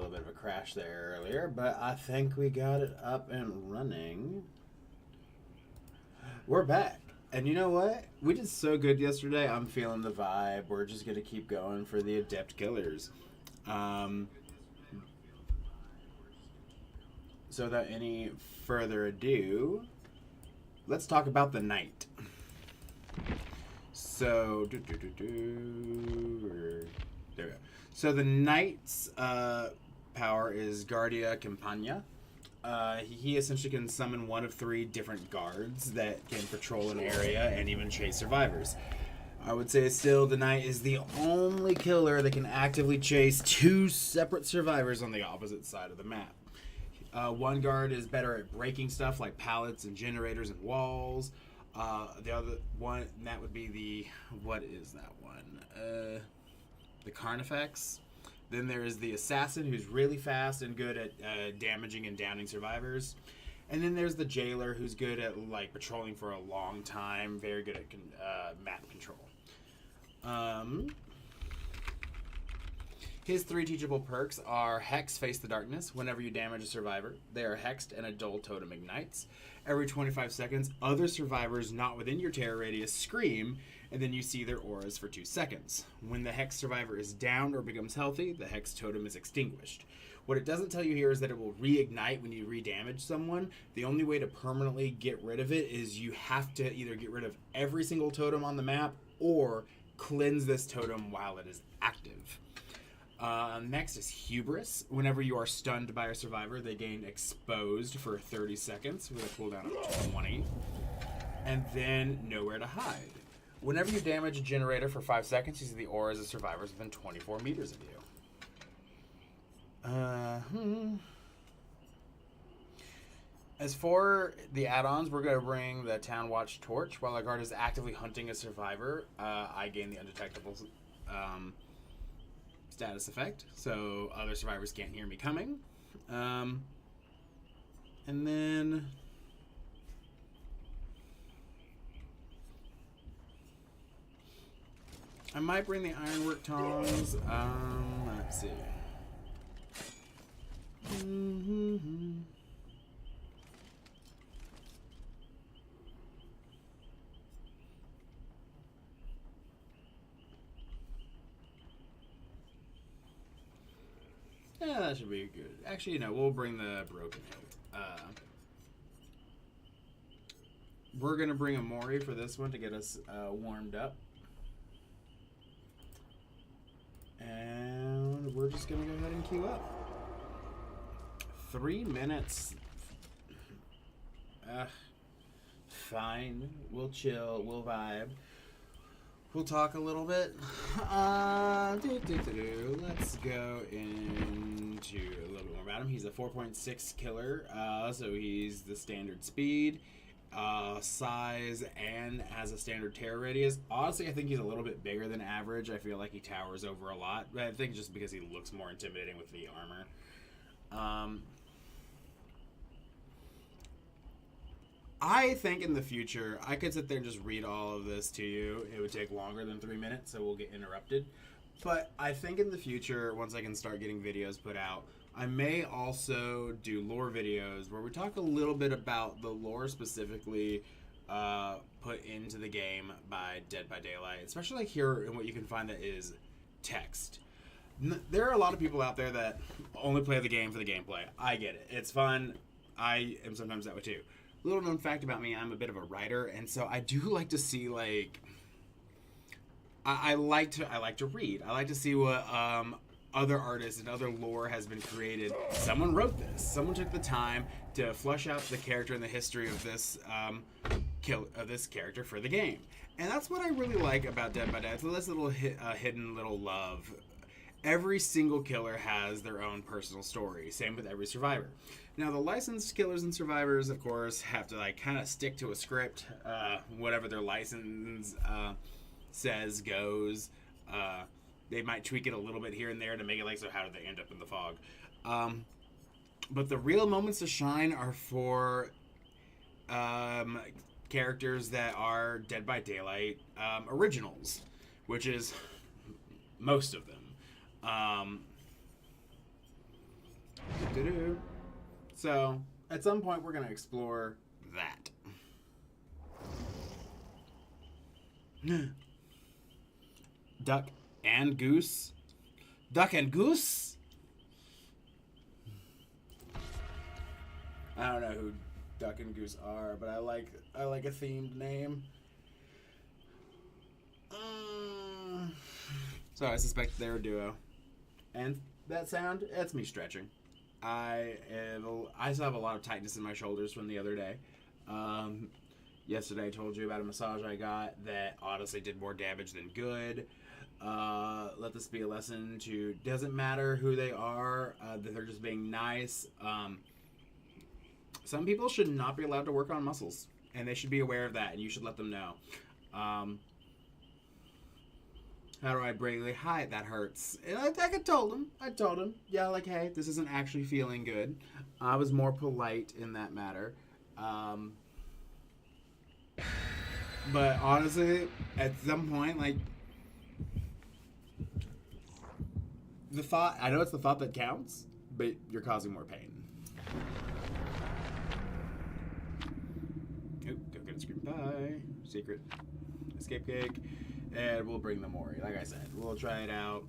little bit of a crash there earlier, but I think we got it up and running. We're back. And you know what? We did so good yesterday. I'm feeling the vibe. We're just going to keep going for the Adept Killers. So without any further ado, let's talk about the knight. So, there we go. So the knight's power is Guardia Campagna. He essentially can summon one of 3 different guards that can patrol an area and even chase survivors. I would say still the knight is the only killer that can actively chase 2 separate survivors on the opposite side of the map. One guard is better at breaking stuff like pallets and generators and walls. The other one, that would be the, what is that one? The Carnifex. Then there is the assassin, who's really fast and good at damaging and downing survivors. And then there's the jailer, who's good at like patrolling for a long time, very good at map control. His 3 teachable perks are Hex, Face the Darkness. Whenever you damage a survivor, they are hexed and a dull totem ignites. Every 25 seconds, other survivors not within your terror radius scream, and then you see their auras for 2 seconds. When the Hex survivor is downed or becomes healthy, the Hex totem is extinguished. What it doesn't tell you here is that it will reignite when you re-damage someone. The only way to permanently get rid of it is you have to either get rid of every single totem on the map or cleanse this totem while it is active. Next is Hubris. Whenever you are stunned by a survivor, they gain exposed for 30 seconds with a cooldown of 20. And then Nowhere to Hide. Whenever you damage a generator for 5 seconds, you see the auras of survivors within 24 meters of you. As for the add-ons, we're going to bring the Town Watch Torch. While a guard is actively hunting a survivor, I gain the undetectable status effect, so other survivors can't hear me coming. And then I might bring the Ironwork Tongs. Let's see. Yeah, that should be good. Actually, no, we'll bring the Broken Hilt. We're going to bring a Mori for this one to get us warmed up. And we're just going to go ahead and queue up. 3 minutes. Fine. We'll chill. We'll vibe. We'll talk a little bit. Let's go into a little bit more about him. He's a 4.6 killer, so he's the standard speed, size, and has a standard terror radius. Honestly, I think he's a little bit bigger than average. I feel like he towers over a lot, but I think just because he looks more intimidating with the armor. I think in the future, I could sit there and just read all of this to you. It would take longer than 3 minutes, so we'll get interrupted. But I think in the future, once I can start getting videos put out, I may also do lore videos where we talk a little bit about the lore specifically put into the game by Dead by Daylight, especially like here in what you can find that is text. There are a lot of people out there that only play the game for the gameplay. I get it. It's fun. I am sometimes that way too. Little known fact about me, I'm a bit of a writer, and so I do like to see like I like to read. I like to see what other artists and other lore has been created. Someone wrote this. Someone took the time to flesh out the character and the history of this this character for the game, and that's what I really like about Dead by Daylight. So this little hidden little love. Every single killer has their own personal story. Same with every survivor. Now, the licensed killers and survivors, of course, have to like kind of stick to a script. Whatever their license says goes. They might tweak it a little bit here and there to make it like, so how did they end up in the fog? But the real moments to shine are for characters that are Dead by Daylight originals, which is most of them. Do-do. So, at some point, we're going to explore that. Duck and goose? Duck and goose? I don't know who Duck and Goose are, but I like a themed name. So I suspect they're a duo. And that sound, that's me stretching. I still have a lot of tightness in my shoulders from the other day. Yesterday I told you about a massage I got that honestly did more damage than good. Let this be a lesson to, doesn't matter who they are, that they're just being nice. Some people should not be allowed to work on muscles, and they should be aware of that, and you should let them know. How do I break? Like, hi, that hurts. And I told him. Yeah, like, hey, this isn't actually feeling good. I was more polite in that matter. But honestly, at some point, like, the thought, I know it's the thought that counts, but you're causing more pain. Go get a screen pie, secret escape cake, and we'll bring the Mori. Like I said, we'll try it out.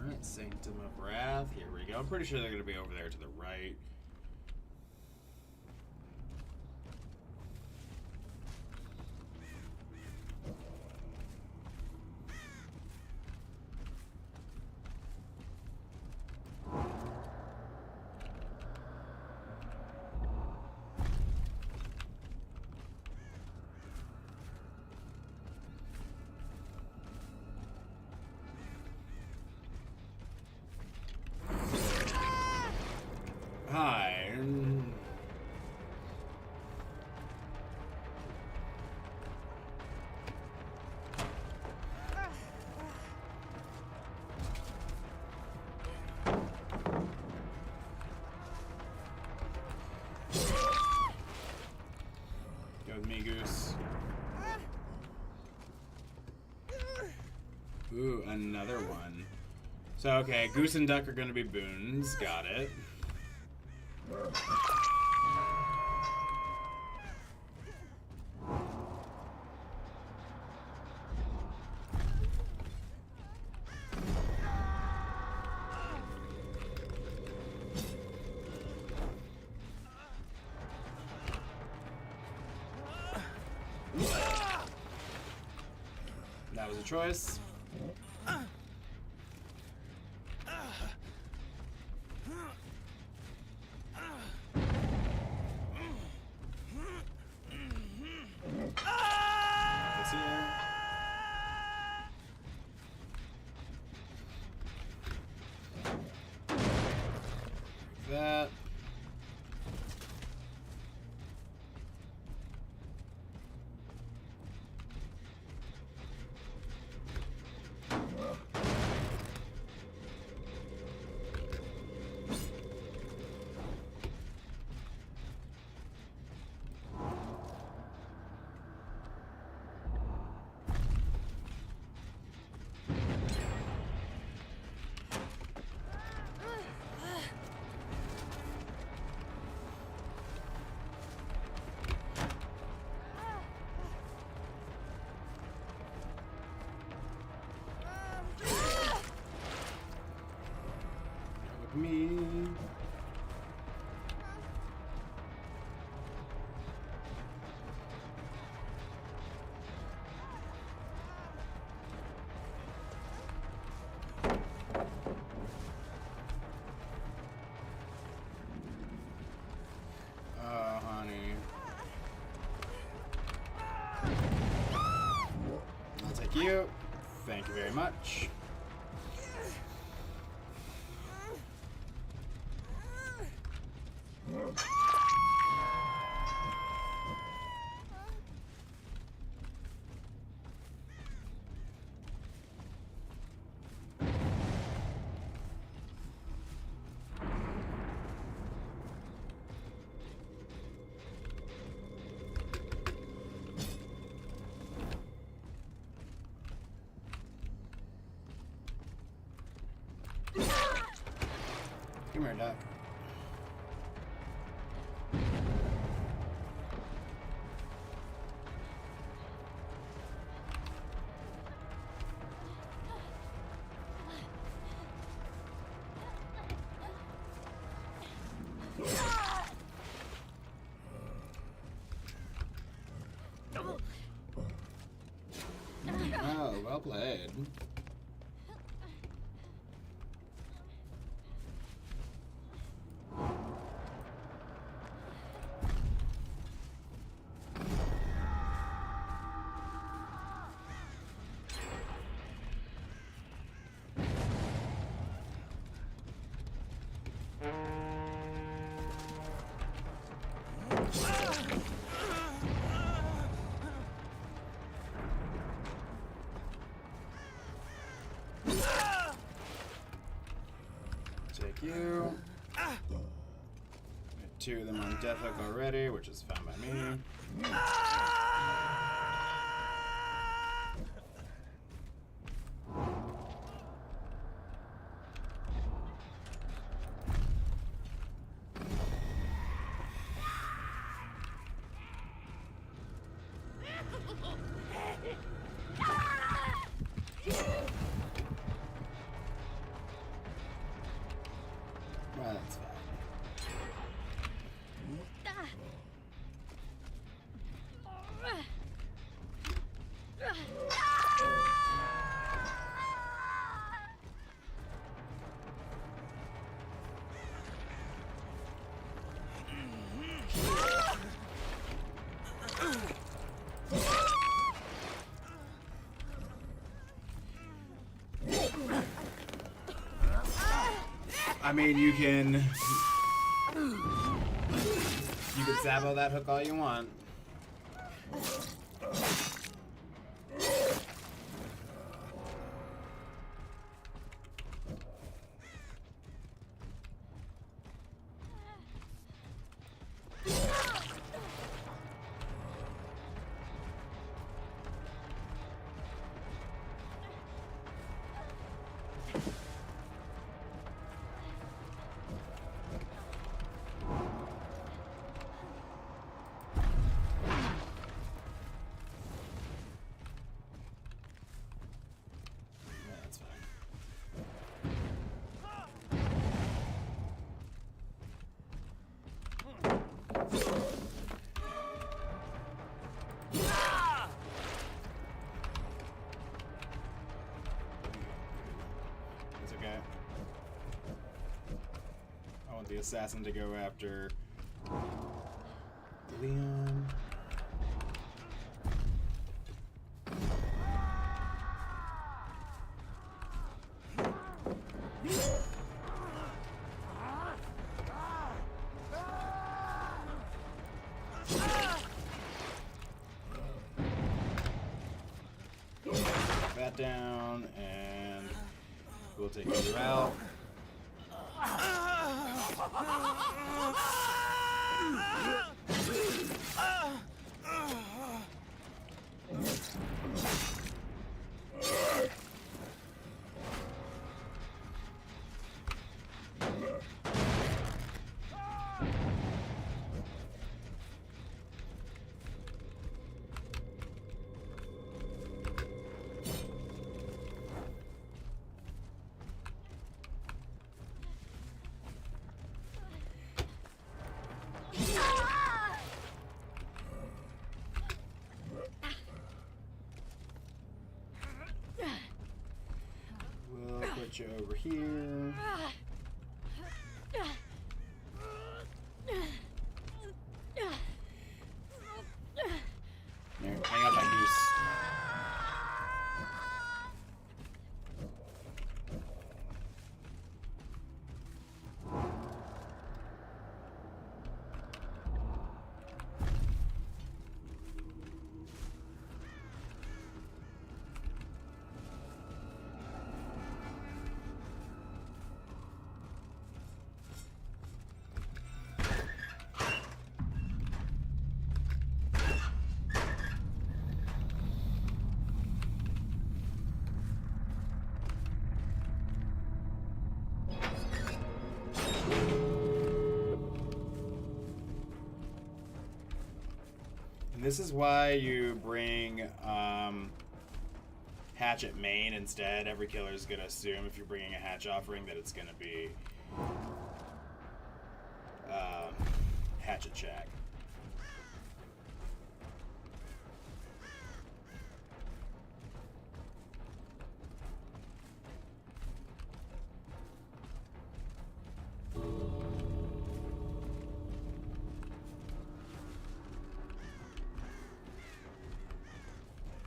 Alright, Sanctum of Wrath. Here we go. I'm pretty sure they're going to be over there to the right. Hi. Go with me, Goose. Ooh, another one. So, okay, Goose and Duck are going to be boons. Got it. That was a choice. That. Take you. Thank you very much. Come here, Doc. Oh, well played. Take you. Got 2 of them on death hook already, which is fine by me. Well, that's fine. I mean, you can sabo that hook all you want. That's fine. It's okay. I want the assassin to go after Leon. That down, and we'll take you out. We'll put you over here. There, hang up my goose. This is why you bring Hatchet main instead. Every killer is going to assume if you're bringing a Hatch offering that it's going to be Hatchet Shack.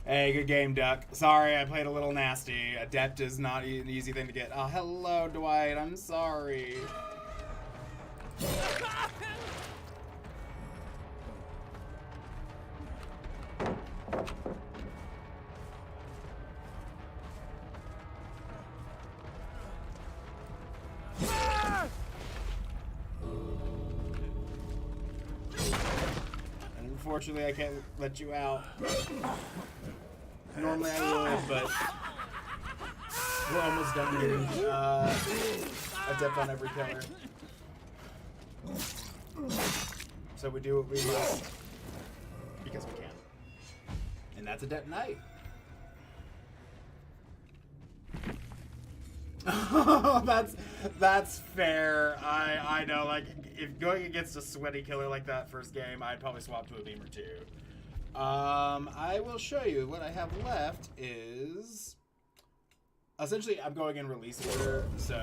Hey, good game, Duck. Sorry, I played a little nasty. Adept is not an easy thing to get. Oh, hello, Dwight. I'm sorry. Unfortunately, I can't let you out. Normally I would, but we're almost done getting Adept on every killer. So we do what we must because we can. And that's Adept Night. that's fair. I know, like, if going against a sweaty killer like that first game, I'd probably swap to a beam or two. I will show you what I have left is essentially I'm going in release order. So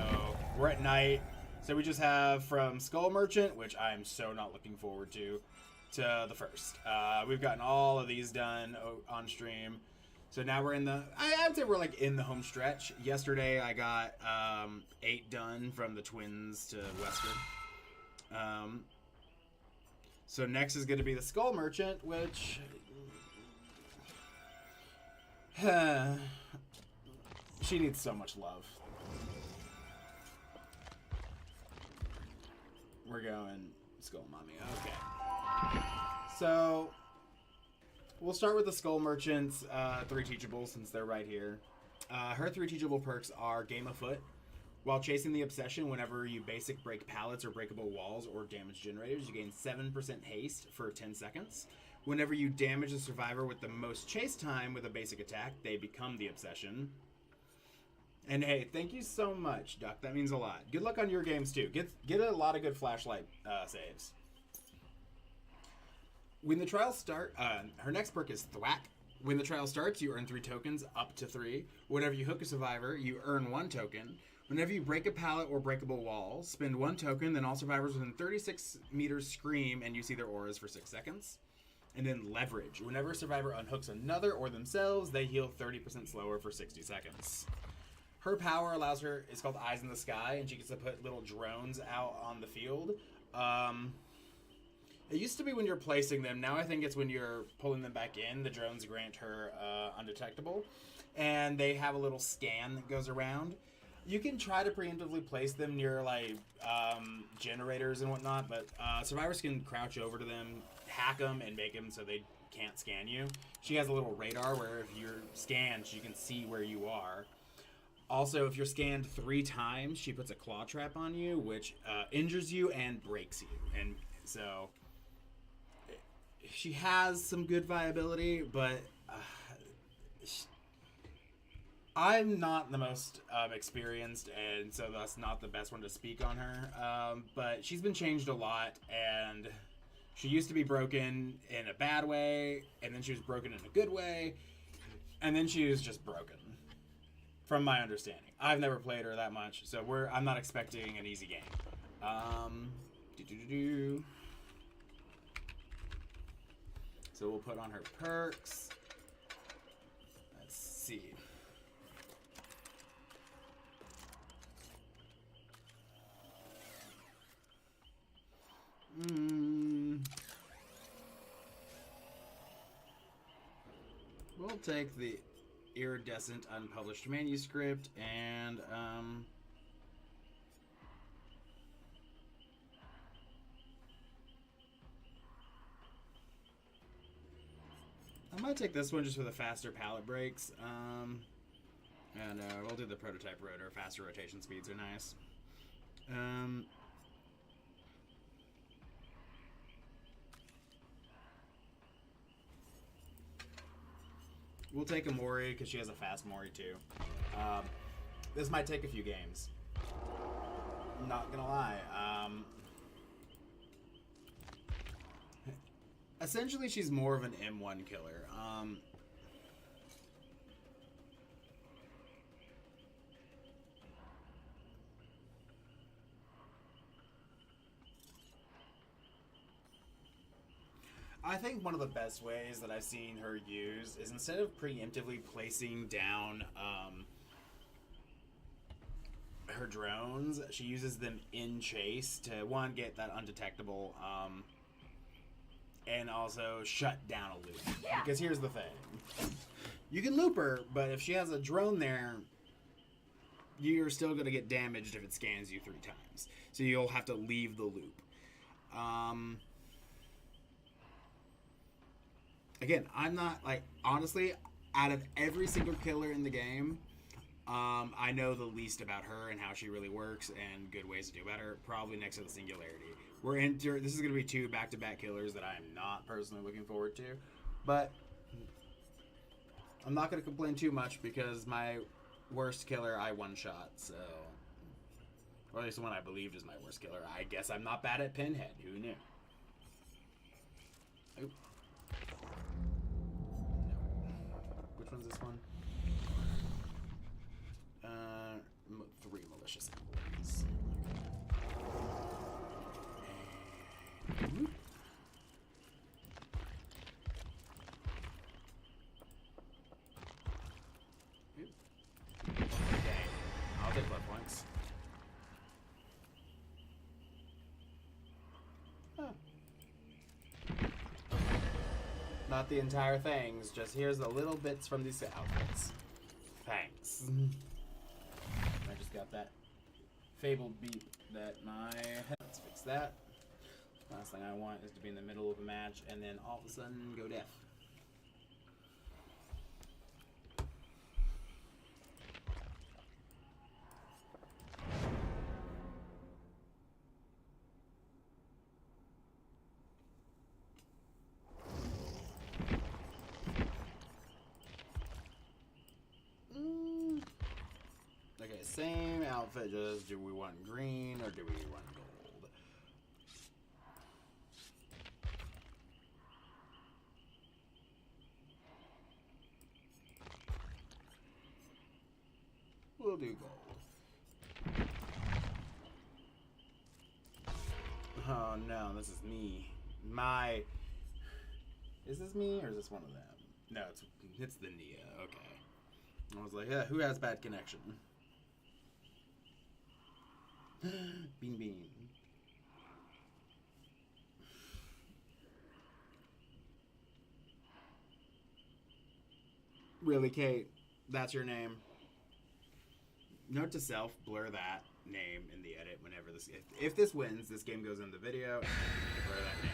we're at night. So we just have from Skull Merchant, which I'm so not looking forward to the first. We've gotten all of these done on stream. So now we're in the, I would say we're like in the home stretch. Yesterday I got 8 done from the Twins to Western. So next is going to be the Skull Merchant, which she needs so much love. We're going Skull Mommy. Okay. So we'll start with the Skull Merchant's 3 teachables since they're right here. Her 3 teachable perks are Game Afoot. While chasing the obsession, whenever you basic break pallets or breakable walls or damage generators, you gain 7% haste for 10 seconds. Whenever you damage a survivor with the most chase time with a basic attack, they become the obsession. And hey, thank you so much, Duck. That means a lot. Good luck on your games too. Get a lot of good flashlight saves. When the trials start, her next perk is Thwack. When the trial starts, you earn 3 tokens, up to 3. Whenever you hook a survivor, you earn 1 token. Whenever you break a pallet or breakable wall, spend 1 token, then all survivors within 36 meters scream and you see their auras for 6 seconds. And then Leverage. Whenever a survivor unhooks another or themselves, they heal 30% slower for 60 seconds. Her power allows her, it's called Eyes in the Sky, and she gets to put little drones out on the field. It used to be when you're placing them. Now I think it's when you're pulling them back in. The drones grant her undetectable. And they have a little scan that goes around. You can try to preemptively place them near, like, generators and whatnot, but survivors can crouch over to them, hack them, and make them so they can't scan you. She has a little radar where if you're scanned, she can see where you are. Also, if you're scanned 3 times, she puts a claw trap on you, which injures you and breaks you. And so she has some good viability, but I'm not the most experienced, and so that's not the best one to speak on her. But she's been changed a lot, and she used to be broken in a bad way, and then she was broken in a good way, and then she was just broken, from my understanding. I've never played her that much, so I'm not expecting an easy game. So we'll put on her perks. Let's see. We'll take the iridescent unpublished manuscript and I might take this one just for the faster pallet breaks. And we'll do the prototype rotor. Faster rotation speeds are nice. We'll take a Mori because she has a fast Mori too. This might take a few games. Not gonna lie. Essentially, she's more of an M1 killer. I think one of the best ways that I've seen her use is instead of preemptively placing down her drones, she uses them in chase to, one, get that undetectable, and also shut down a loop. Yeah. Because here's the thing. You can loop her, but if she has a drone there, you're still going to get damaged if it scans you 3 times. So you'll have to leave the loop. Again, I'm not, like, honestly, out of every single killer in the game, I know the least about her and how she really works and good ways to do better, probably next to the Singularity. This is going to be 2 back-to-back killers that I am not personally looking forward to, but I'm not going to complain too much because my worst killer I one-shot, so, or at least the one I believed is my worst killer. I guess I'm not bad at Pinhead. Who knew? Oop. Which one's this one? 3 malicious employees. And okay, I'll take blood points. Huh. Not the entire things, just here's the little bits from these outfits. Thanks. I just got that fabled beep that my head. Let's fix that. Last thing I want is to be in the middle of a match and then all of a sudden go deaf. Okay, same outfit, just do we want green or do we want gold? We'll do gold. Oh no, this is me. Is this me or is this one of them? No, it's the Nia, okay. I was like, yeah, who has bad connection? Bean bean. Really, Kate? That's your name? Note to self, blur that name in the edit whenever this... If this wins, this game goes in the video, blur that name.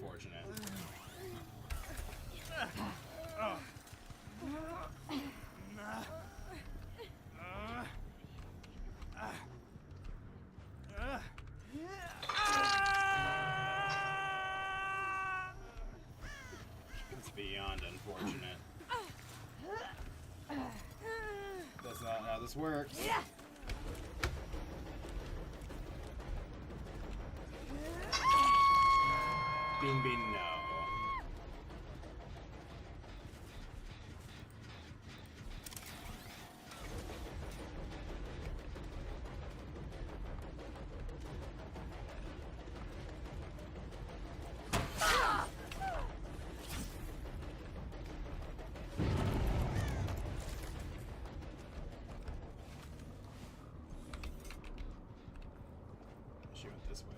unfortunate. It's beyond unfortunate. That's not how this works. Bean bean no. She went this way.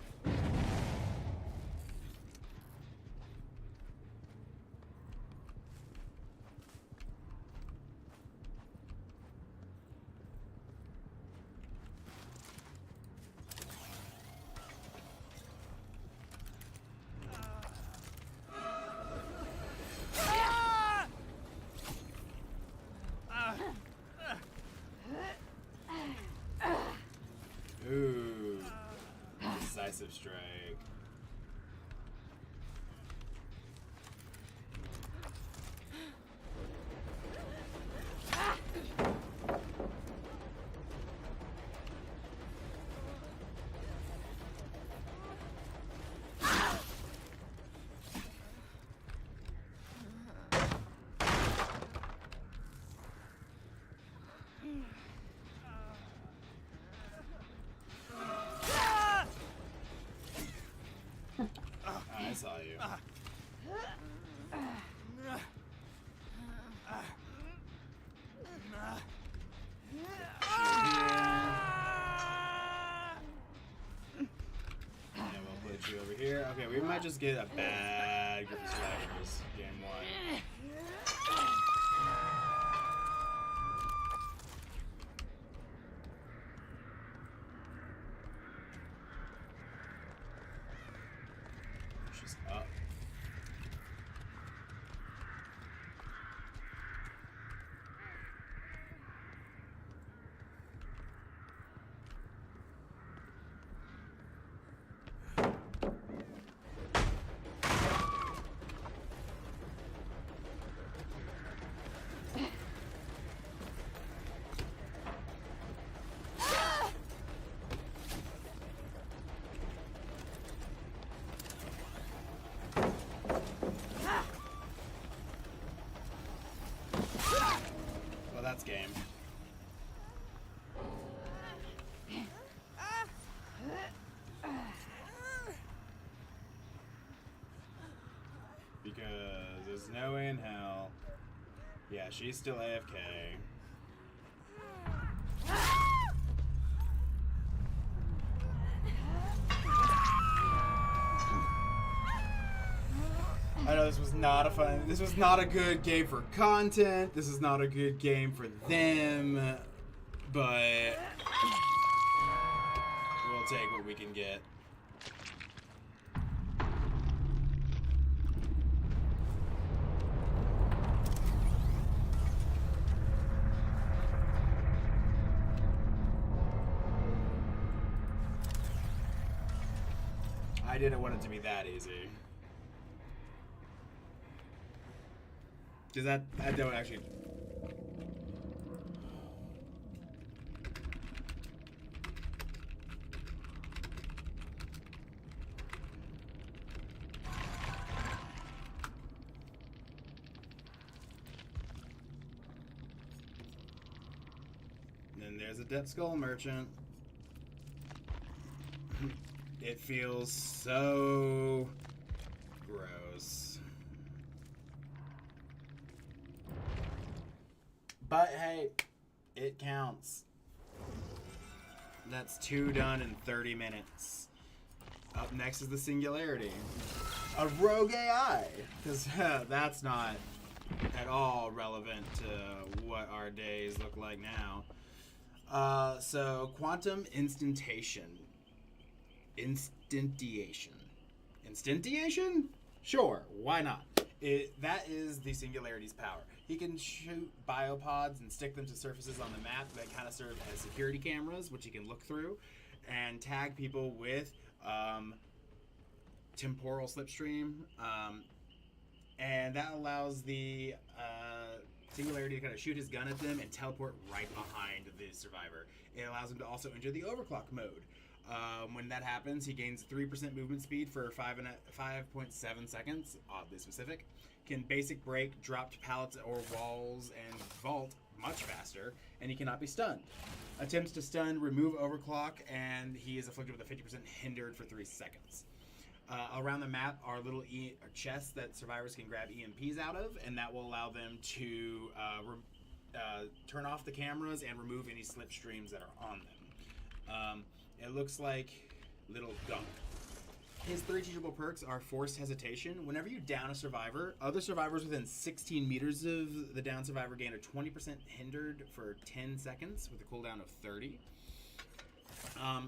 Ooh, decisive strike. I saw you. And we'll put you over here. Okay, we might just get a bad group of slaggers game one. She's up. Well, that's game. Because there's no way in hell. Yeah, she's still AFK. I know this was not a fun. This was not a good game for content. This is not a good game for them. But we'll take what we can get. I didn't want it to be that easy. Because I don't actually... And then there's a Dead Skull Merchant. It feels so gross. But hey, it counts. That's 2 done in 30 minutes. Up next is the Singularity. A rogue AI. Because that's not at all relevant to what our days look like now. So, Quantum Instantiation. Instantiation? Sure, why not? That is the Singularity's power. He can shoot biopods and stick them to surfaces on the map that kind of serve as security cameras, which he can look through, and tag people with temporal slipstream, and that allows the Singularity to kind of shoot his gun at them and teleport right behind the survivor. It allows him to also enter the overclock mode. When that happens, he gains 3% movement speed for 5.7 seconds, oddly specific. Can basic break, dropped pallets or walls, and vault much faster, and he cannot be stunned. Attempts to stun remove overclock, and he is afflicted with a 50% hindered for 3 seconds. Around the map are little chests that survivors can grab EMPs out of, and that will allow them to turn off the cameras and remove any slipstreams that are on them. It looks like little gunk. His 3 teachable perks are Forced Hesitation. Whenever you down a survivor, other survivors within 16 meters of the down survivor gain a 20% hindered for 10 seconds with a cooldown of 30.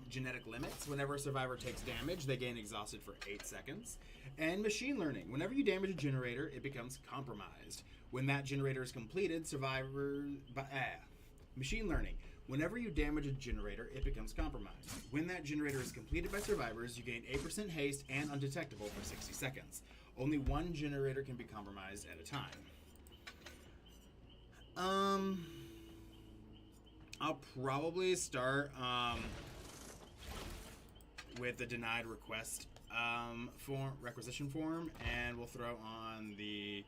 Genetic limits. Whenever a survivor takes damage, they gain exhausted for 8 seconds. And machine learning. Whenever you damage a generator, it becomes compromised. When that generator is completed, machine learning. Whenever you damage a generator, it becomes compromised. When that generator is completed by survivors, you gain 8% haste and undetectable for 60 seconds. Only one generator can be compromised at a time. I'll probably start with the denied request requisition form, and we'll throw on the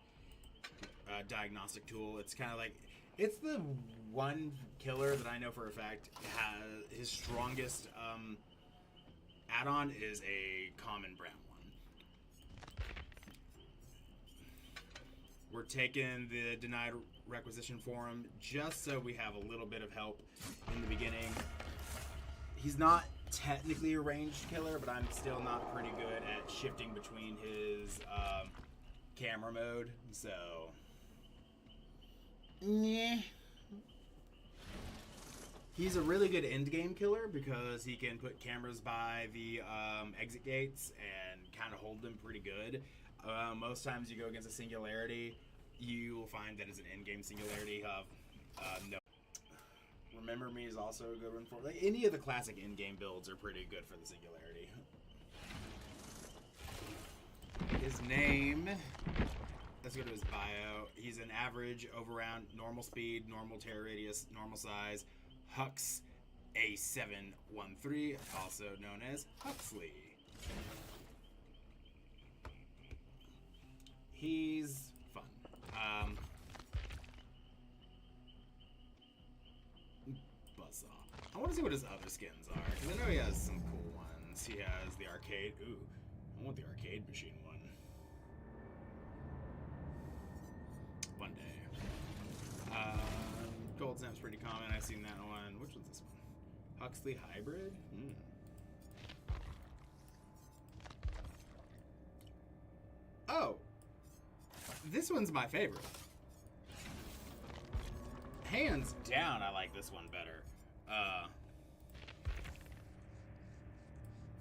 diagnostic tool. It's kind of like, it's the one killer that I know for a fact has his strongest add-on is a common brown one. We're taking the denied requisition form just so we have a little bit of help in the beginning. He's not technically a ranged killer, but I'm still not pretty good at shifting between his camera mode, so yeah. He's a really good end game killer because he can put cameras by the exit gates and kind of hold them pretty good. Most times you go against a Singularity, you will find that it's an end game Singularity of no. Remember Me is also a good one for, like, any of the classic end game builds are pretty good for the Singularity. His name, let's go to his bio. He's an average over-round, normal speed, normal terror radius, normal size, Hux A713, also known as Huxley. He's fun. Buzzsaw. I want to see what his other skins are, because I know he has some cool ones. He has the arcade. Ooh, I want the arcade machine one. One day. Gold Snap's pretty common. I've seen that one. Which one's this one? Huxley Hybrid? Oh! This one's my favorite. Hands down, I like this one better.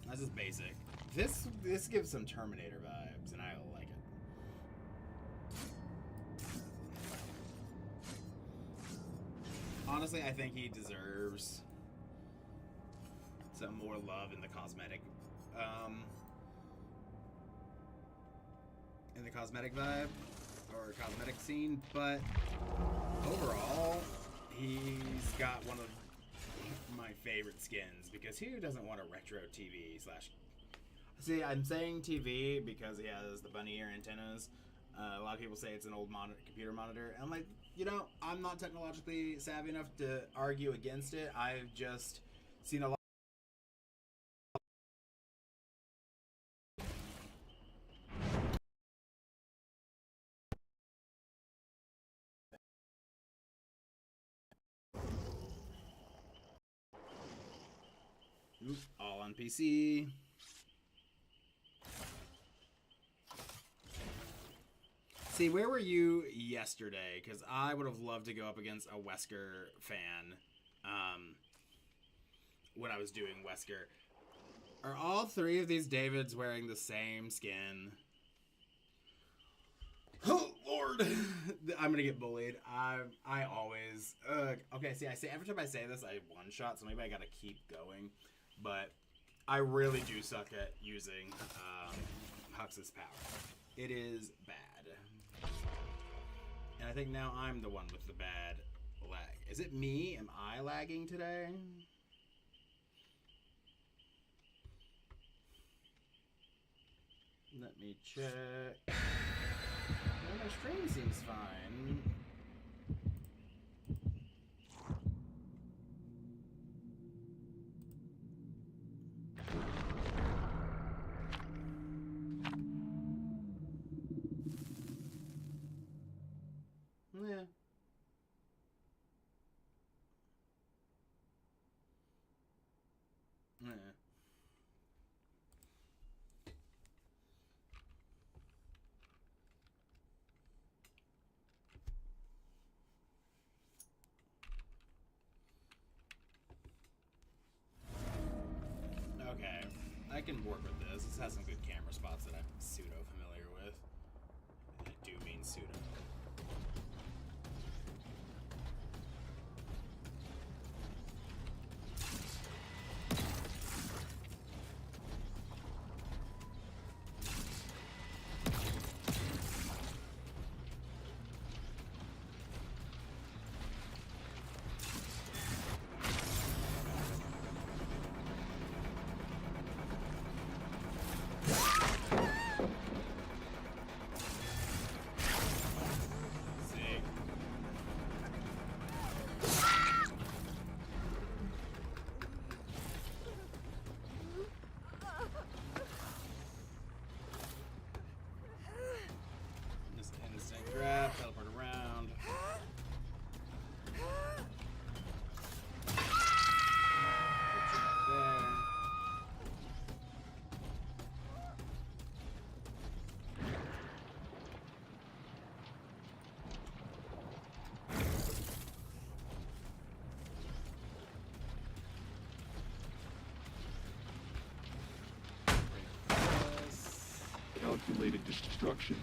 That's just basic. This gives some Terminator vibes, and I like it. Honestly, I think he deserves some more love in the cosmetic vibe or cosmetic scene, but overall, he's got one of my favorite skins, because who doesn't want a retro TV slash... See, I'm saying TV because he has the bunny ear antennas. A lot of people say it's an old computer monitor. And I'm like, you know, I'm not technologically savvy enough to argue against it. I've just seen a lot. All on PC. See, where were you yesterday? Because I would have loved to go up against a Wesker fan when I was doing Wesker. Are all three of these Davids wearing the same skin? Oh Lord, I'm gonna get bullied. I always okay. See, I say every time I say this, I one shot, so maybe I gotta keep going. But I really do suck at using Hux's power. It is bad, and I think now I'm the one with the bad lag. Is it me? Am I lagging today? Let me check. Well, my stream seems fine. Yeah. Yeah. Okay, I can work with this. This has some good camera spots that I'm pseudo familiar with. I do mean pseudo. Grab, teleport around. Put you up there. Calculated destruction.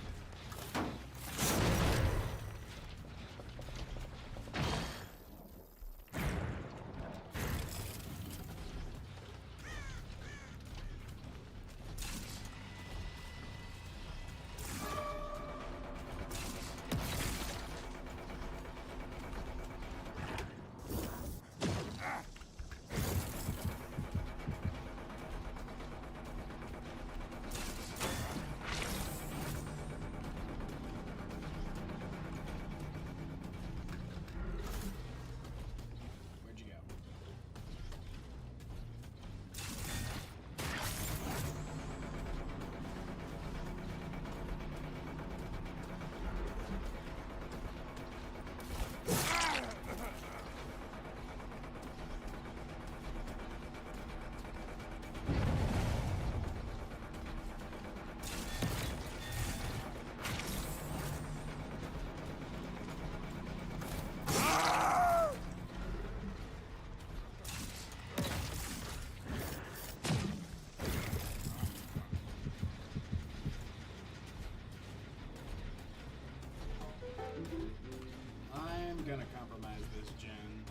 I'm gonna compromise this gen.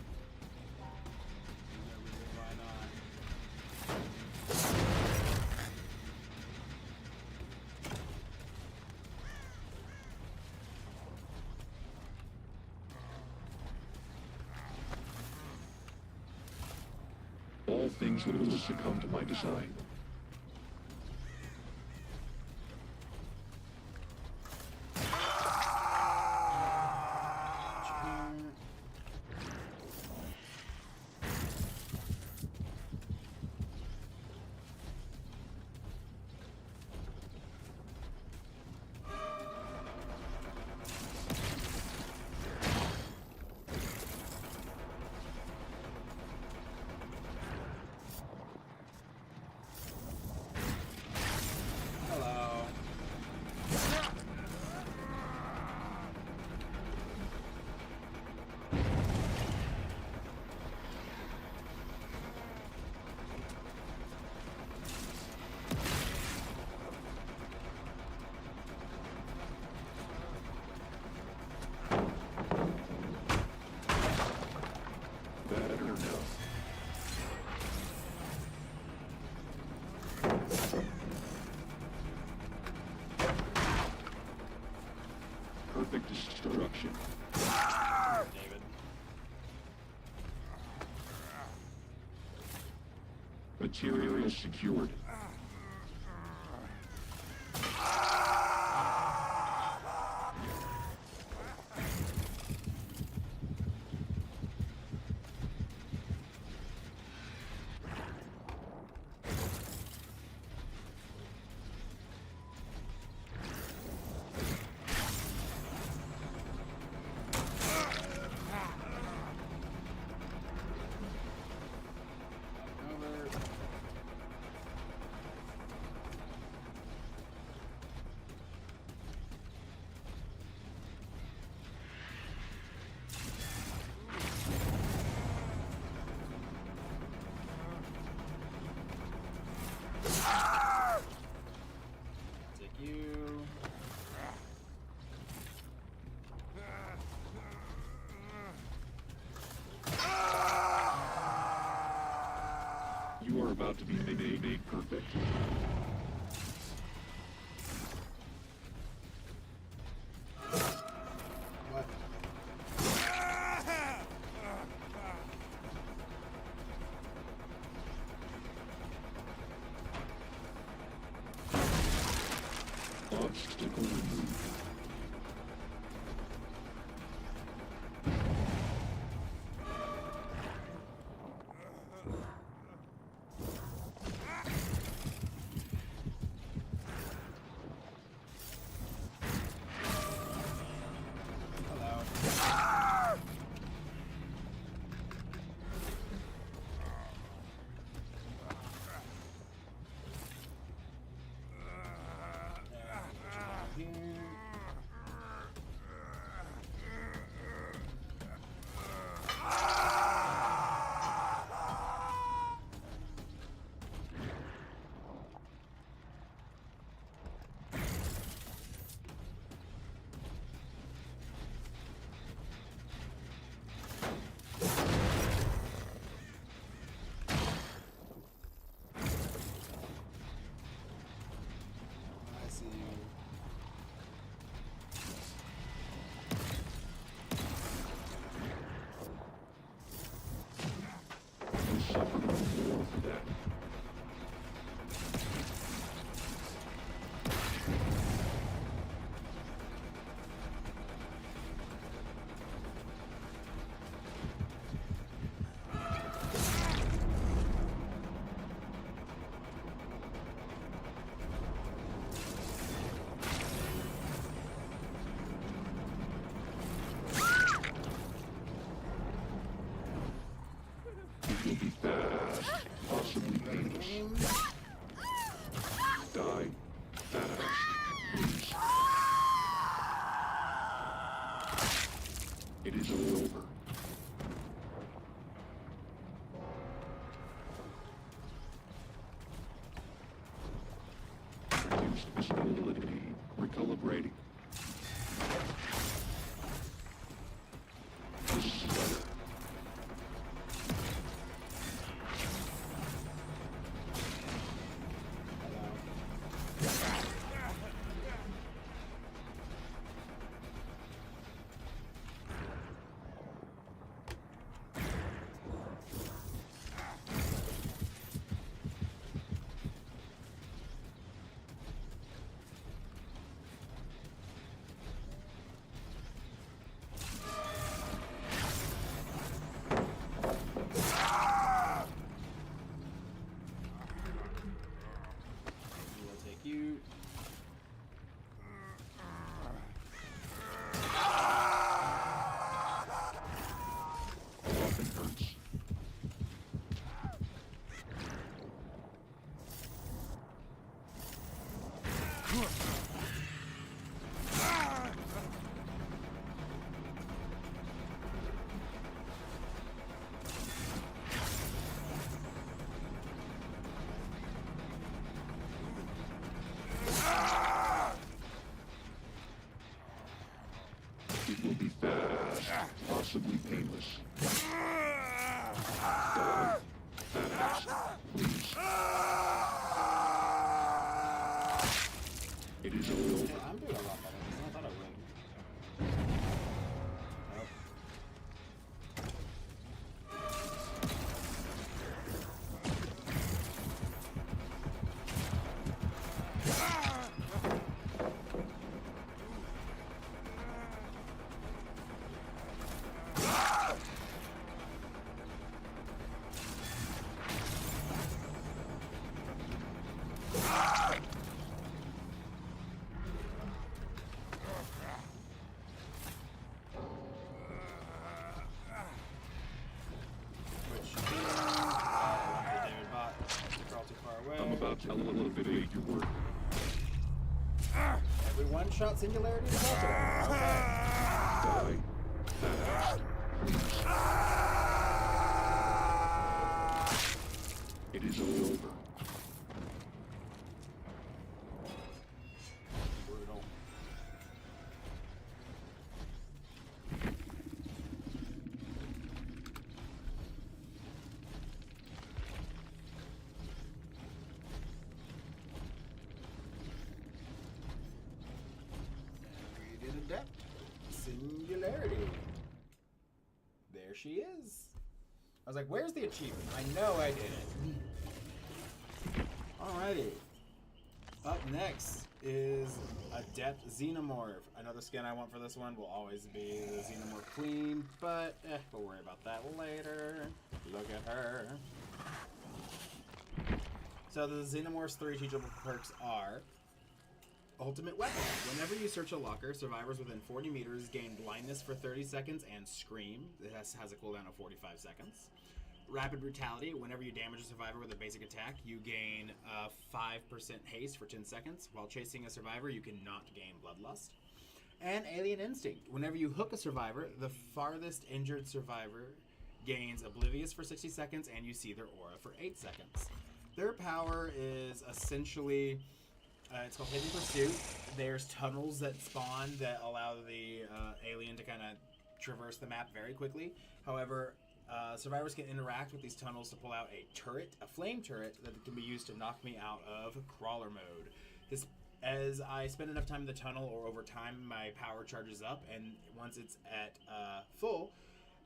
Why not? All things will succumb to my design. Material secured. Take you. You are about to be made perfect. What? Obstacle removed. Hello. I see you. You suffer no more for that. It will be fast, possibly painless. Die fast, please. It is all over. Reduced visibility. Recalibrating. This is better. We'll take you. Often hurts. It will be fast, possibly painless. Die fast, please. It is all over. I'm doing a lot better than I thought I would. Nope. one-shots elevate your work. Every one-shot singularity is possible. Die fast, please. It is over. Brutal. We did Adept Singularity. There she is. I was like, where's the achievement? I know I did it. Alrighty. Up next is Adept Xenomorph. Another skin I want for this one will always be the Xenomorph Queen, but we'll worry about that later. Look at her. So the Xenomorph's 3 teachable perks are Ultimate Weapon. Whenever you search a locker, survivors within 40 meters gain blindness for 30 seconds and scream. It has a cooldown of 45 seconds. Rapid Brutality. Whenever you damage a survivor with a basic attack, you gain 5% haste for 10 seconds. While chasing a survivor, you cannot gain Bloodlust. And Alien Instinct. Whenever you hook a survivor, the farthest injured survivor gains Oblivious for 60 seconds, and you see their aura for 8 seconds. Their power is essentially... it's called Hidden Pursuit. There's tunnels that spawn that allow the alien to kind of traverse the map very quickly. However, survivors can interact with these tunnels to pull out a turret, a flame turret, that can be used to knock me out of crawler mode. As I spend enough time in the tunnel or over time, my power charges up, and once it's at full,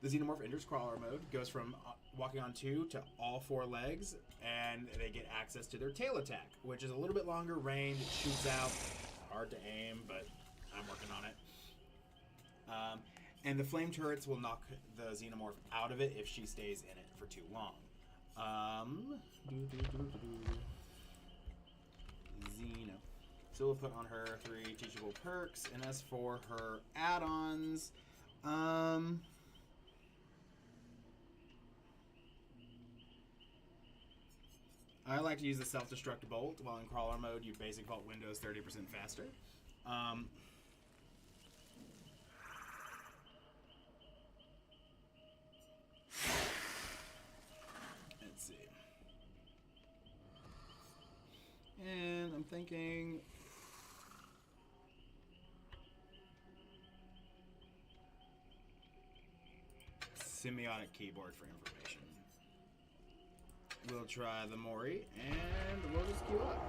the Xenomorph enters crawler mode, goes from walking on 2 to all 4 legs, and they get access to their tail attack, which is a little bit longer range. It shoots out. Hard to aim, but I'm working on it. And the flame turrets will knock the Xenomorph out of it if she stays in it for too long. Xeno. So we'll put on her 3 teachable perks, and as for her add-ons, I like to use the self-destruct bolt. While in crawler mode, you basic vault windows 30% faster. Let's see. And I'm thinking... semiotic keyboard for information. We'll try the Mori, and we'll just queue up.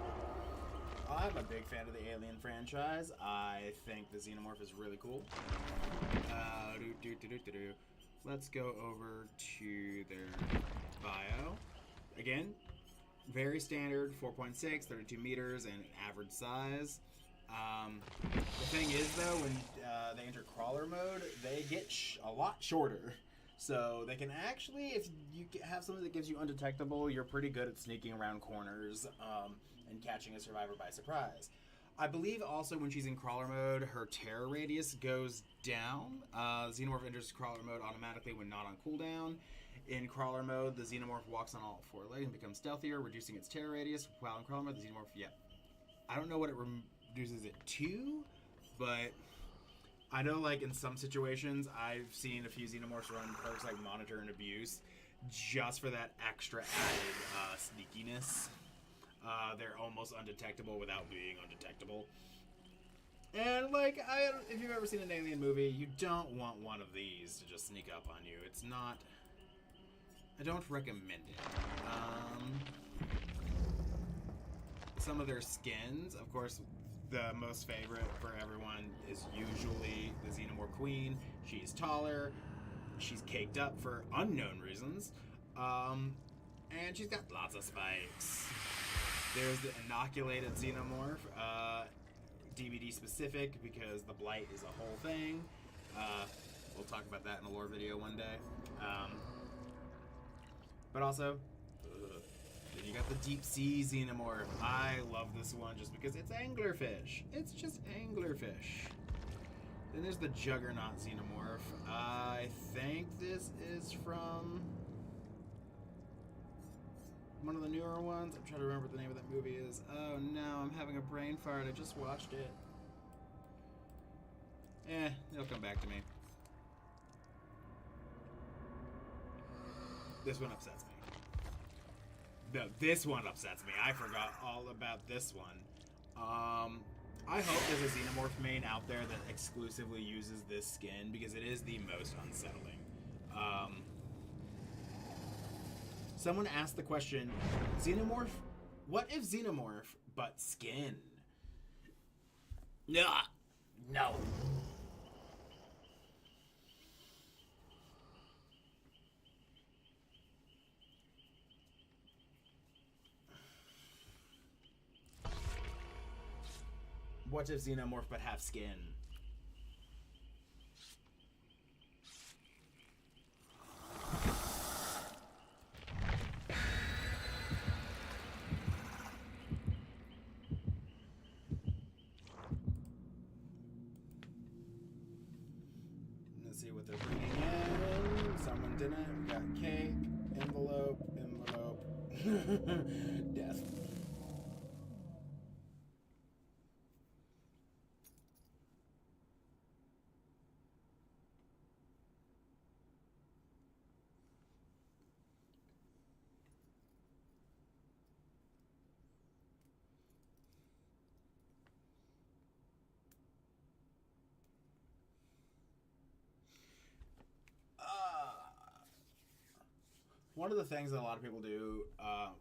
I'm a big fan of the Alien franchise. I think the Xenomorph is really cool. Let's go over to their bio. Again, very standard, 4.6, 32 meters, and average size. The thing is, though, when they enter crawler mode, they get a lot shorter. So they can actually, if you have something that gives you undetectable, you're pretty good at sneaking around corners and catching a survivor by surprise. I believe also when she's in crawler mode, her terror radius goes down. Xenomorph enters crawler mode automatically when not on cooldown. In crawler mode, the Xenomorph walks on all 4 legs and becomes stealthier, reducing its terror radius. While in crawler mode, the Xenomorph, I don't know what it reduces it to, but... I know, like, in some situations, I've seen a few Xenomorphs run perks like Monitor and Abuse just for that extra added sneakiness. They're almost undetectable without being undetectable. And, like, if you've ever seen an Alien movie, you don't want one of these to just sneak up on you. It's not... I don't recommend it. Some of their skins, of course... The most favorite for everyone is usually the Xenomorph Queen. She's taller, she's caked up for unknown reasons, and she's got lots of spikes. There's the inoculated Xenomorph, DVD specific because the blight is a whole thing. We'll talk about that in a lore video one day. But also, then you got the deep sea Xenomorph. I love this one just because it's anglerfish. It's just anglerfish. Then there's the Juggernaut Xenomorph. I think this is from... one of the newer ones. I'm trying to remember what the name of that movie is. Oh no, I'm having a brain fart. I just watched it. It'll come back to me. This one upsets me. No, this one upsets me. I forgot all about this one. I hope there's a Xenomorph main out there that exclusively uses this skin because it is the most unsettling. Someone asked the question, Xenomorph? What if Xenomorph but skin? No. No. What if Xenomorph but have skin? Let's see what they're bringing in. Someone didn't. We got cake, envelope, death. One of the things that a lot of people do,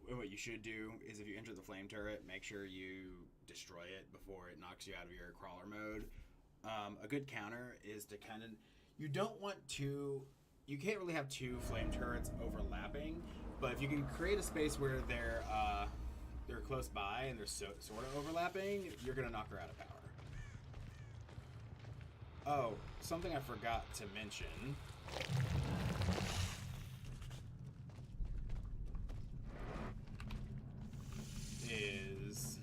and what you should do, is if you enter the flame turret, make sure you destroy it before it knocks you out of your crawler mode. A good counter is to kind of... You don't want to... You can't really have two flame turrets overlapping, but if you can create a space where they're close by and they're sort of overlapping, you're going to knock her out of power. Oh, something I forgot to mention... is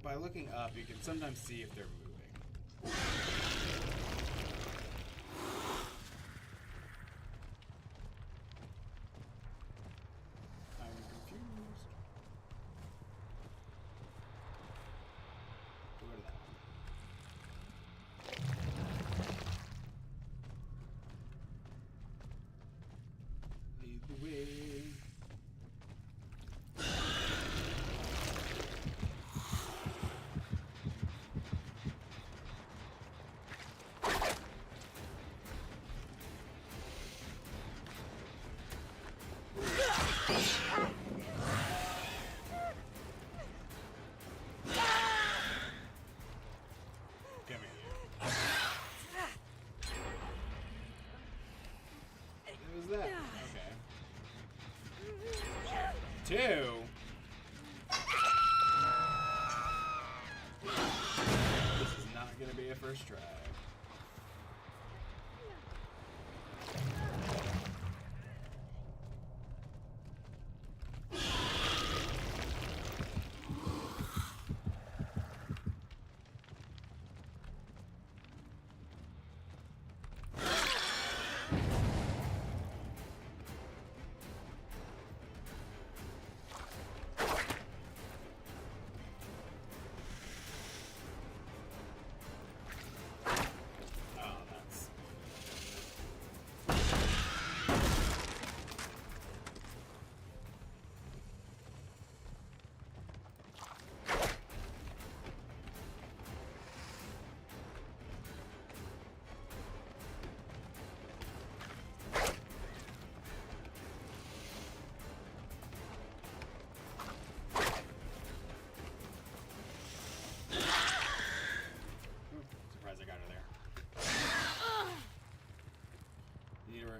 by looking up, you can sometimes see if they're moving. Two. This is not going to be a first try.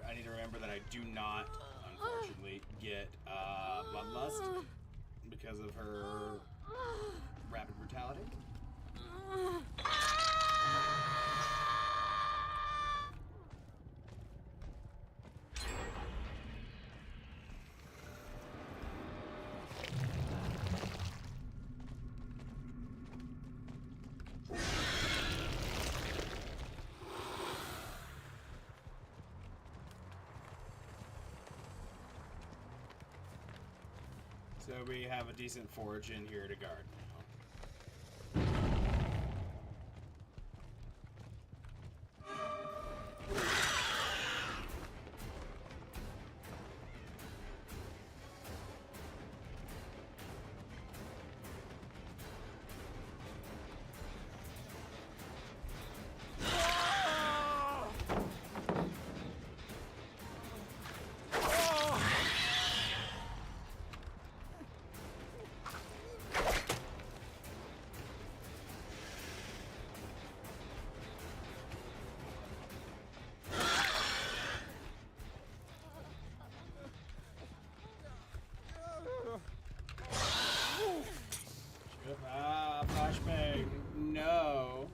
I need to remember that I do not, unfortunately, get Bloodlust because of her rapid brutality. So we have a decent forge in here to guard now. Ah, flashbang. No.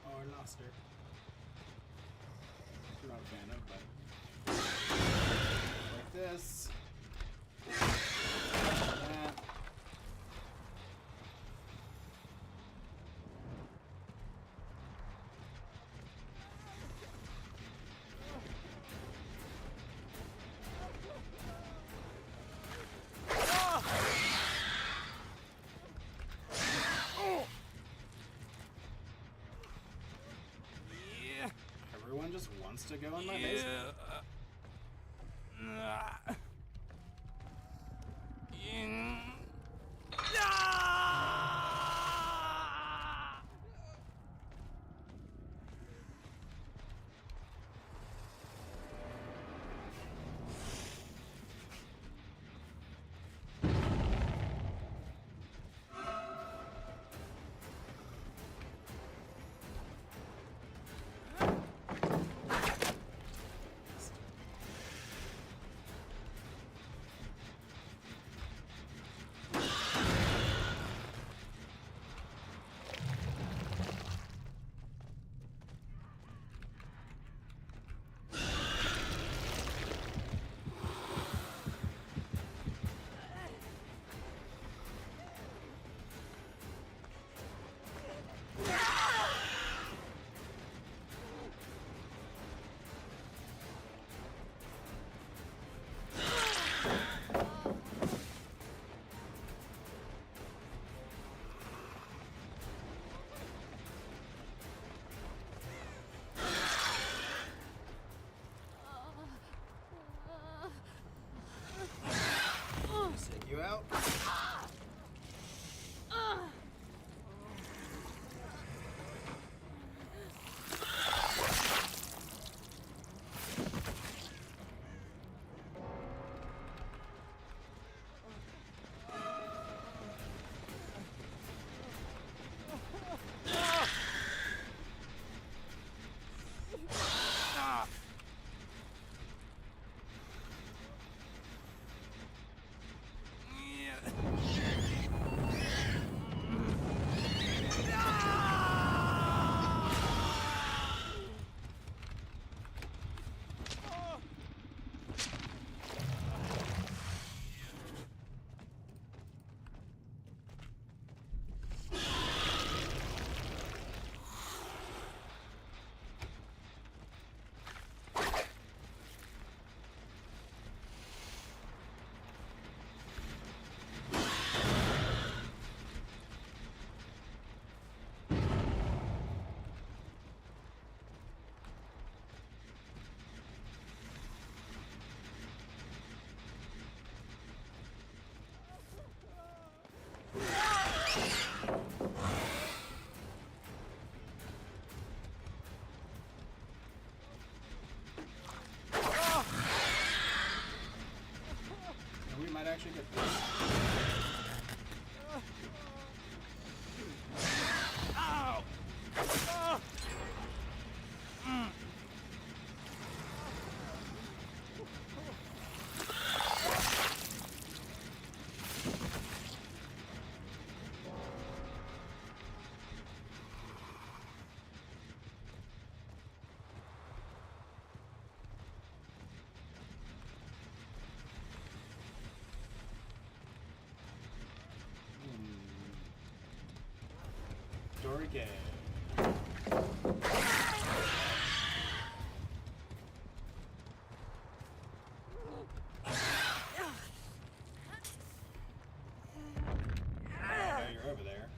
Oh, I lost her. I'm not a fan of, but like this. That. Everyone just wants to go in my basement. actually get this. Ow! Story game. I know you're over there.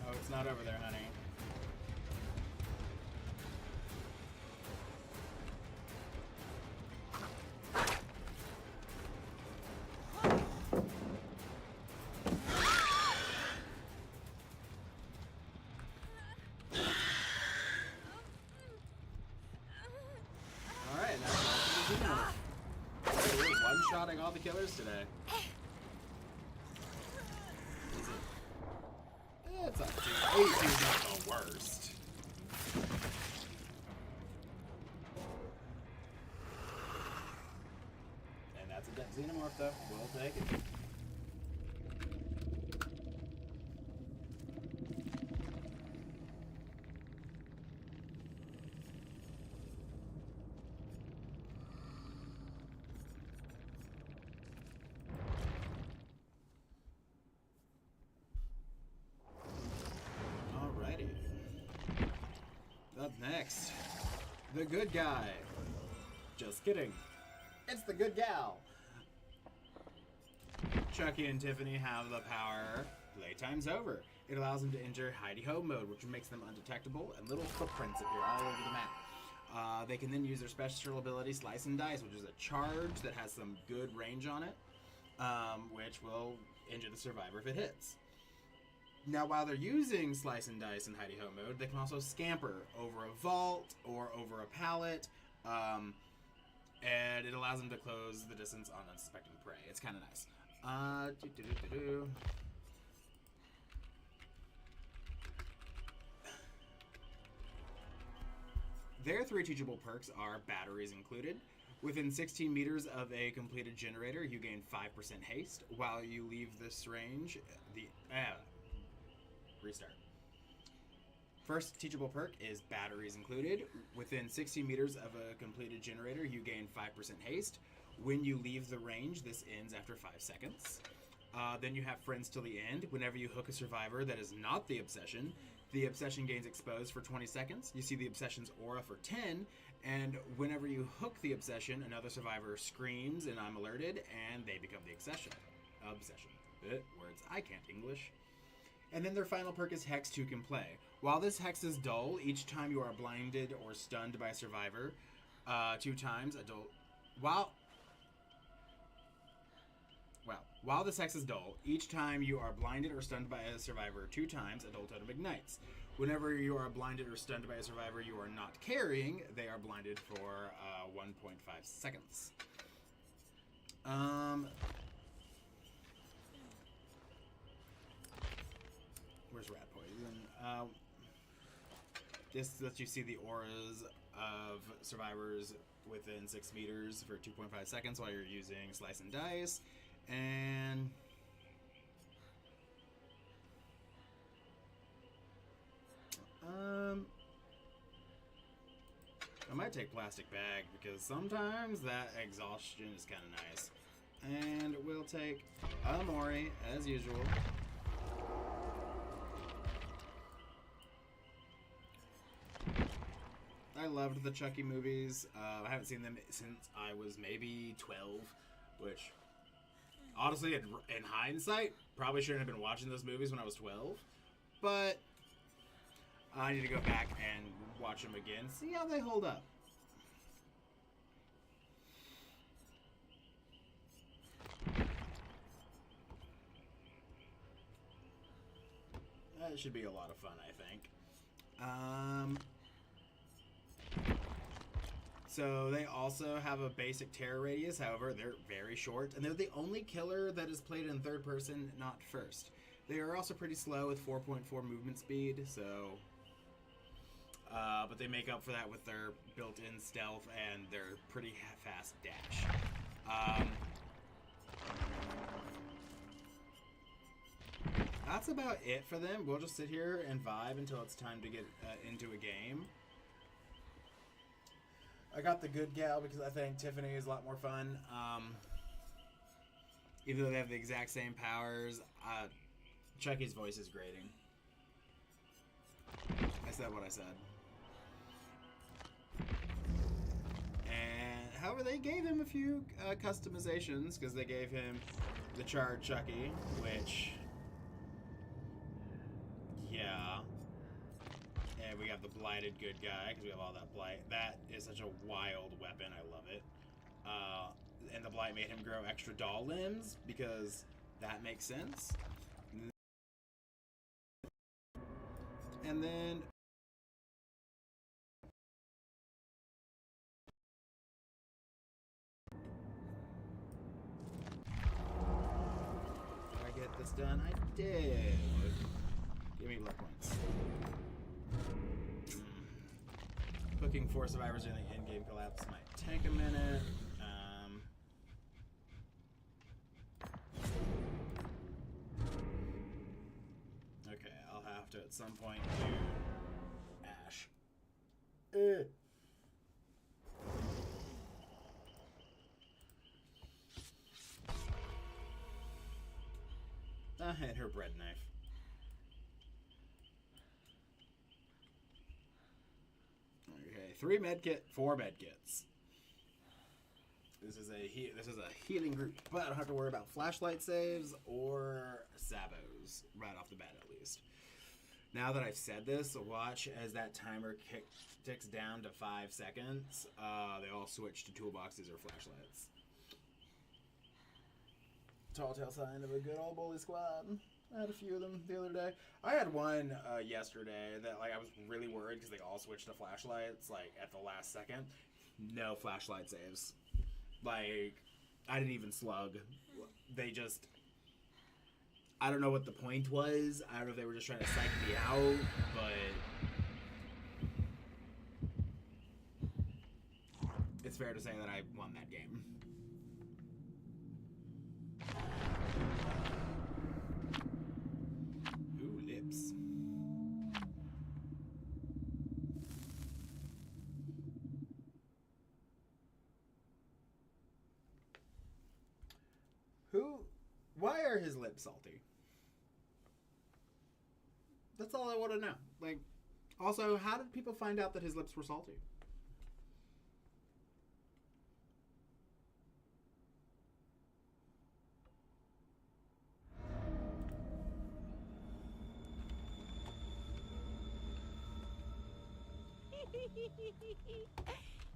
Oh, it's not over there, honey. Alright, that's we're one-shotting all the killers today. It's not too. 82 is not the worst. And that's a dead xenomorph, though. We'll take it. Alrighty. Up next, the good guy. Just kidding. It's the good gal. Chucky and Tiffany have the power. Playtime's over. It allows them to enter hidey-ho mode, which makes them undetectable, and little footprints appear all over the map. They can then use their special ability, Slice and Dice, which is a charge that has some good range on it, which will injure the survivor if it hits. Now, while they're using Slice and Dice in hidey-ho mode, they can also scamper over a vault or over a pallet, and it allows them to close the distance on unsuspecting prey. It's kind of nice. Their 3 teachable perks are batteries included. Within 16 meters of a completed generator, you gain 5% haste. While you leave this range, restart. First teachable perk is batteries included. Within 60 meters of a completed generator, you gain 5% haste. When you leave the range, this ends after 5 seconds. Then you have friends till the end. Whenever you hook a survivor that is not the obsession gains exposed for 20 seconds. You see the obsession's aura for 10, and whenever you hook the obsession, another survivor screams and I'm alerted, and they become the obsession. Words I can't English. And then their final perk is Hex 2 can play. While this Hex is dull, each time you are blinded or stunned by a survivor, 2 times while this Hex is dull, each time you are blinded or stunned by a survivor 2 times, Adult Totem ignites. Whenever you are blinded or stunned by a survivor you are not carrying, they are blinded for 1.5 seconds. Where's rat poison? This lets you see the auras of survivors within 6 meters for 2.5 seconds while you're using Slice and Dice. And I might take plastic bag because sometimes that exhaustion is kind of nice. And we'll take a Mori as usual. I loved the Chucky movies. I haven't seen them since I was maybe 12, which honestly, in hindsight, probably shouldn't have been watching those movies when I was 12. But I need to go back and watch them again, see how they hold up. That should be a lot of fun, I think. So they also have a basic terror radius, however, they're very short, and they're the only killer that is played in third person, not first. They are also pretty slow with 4.4 movement speed, so... but they make up for that with their built-in stealth and their pretty fast dash. That's about it for them. We'll just sit here and vibe until it's time to get into a game. I got the good gal because I think Tiffany is a lot more fun. Even though they have the exact same powers, Chucky's voice is grating. I said what I said. And however, they gave him a few customizations because they gave him the Charred Chucky, which, yeah. And we got the Blighted Good Guy because we have all that blight. That is such a wild weapon. I love it. And the blight made him grow extra doll limbs because that makes sense. And then did I get this done? I did. Give me luck points. Cooking 4 survivors during the in-game collapse might take a minute. Okay, I'll have to at some point do Ash. And her bread knife. Okay, 3 medkit, 4 medkits. This is a healing group, but I don't have to worry about flashlight saves or sabos right off the bat, at least. Now that I've said this, watch as that timer ticks down to 5 seconds. They all switch to toolboxes or flashlights. Tall tale sign of a good old bully squad. I had a few of them the other day. I had one yesterday that I was really worried because they all switched to flashlights at the last second. No flashlight saves. I didn't even slug. They just... I don't know what the point was. I don't know if they were just trying to psych me out, but... It's fair to say that I won that game. Ooh, lips. Why are his lips salty? That's all I want to know. Also, how did people find out that his lips were salty?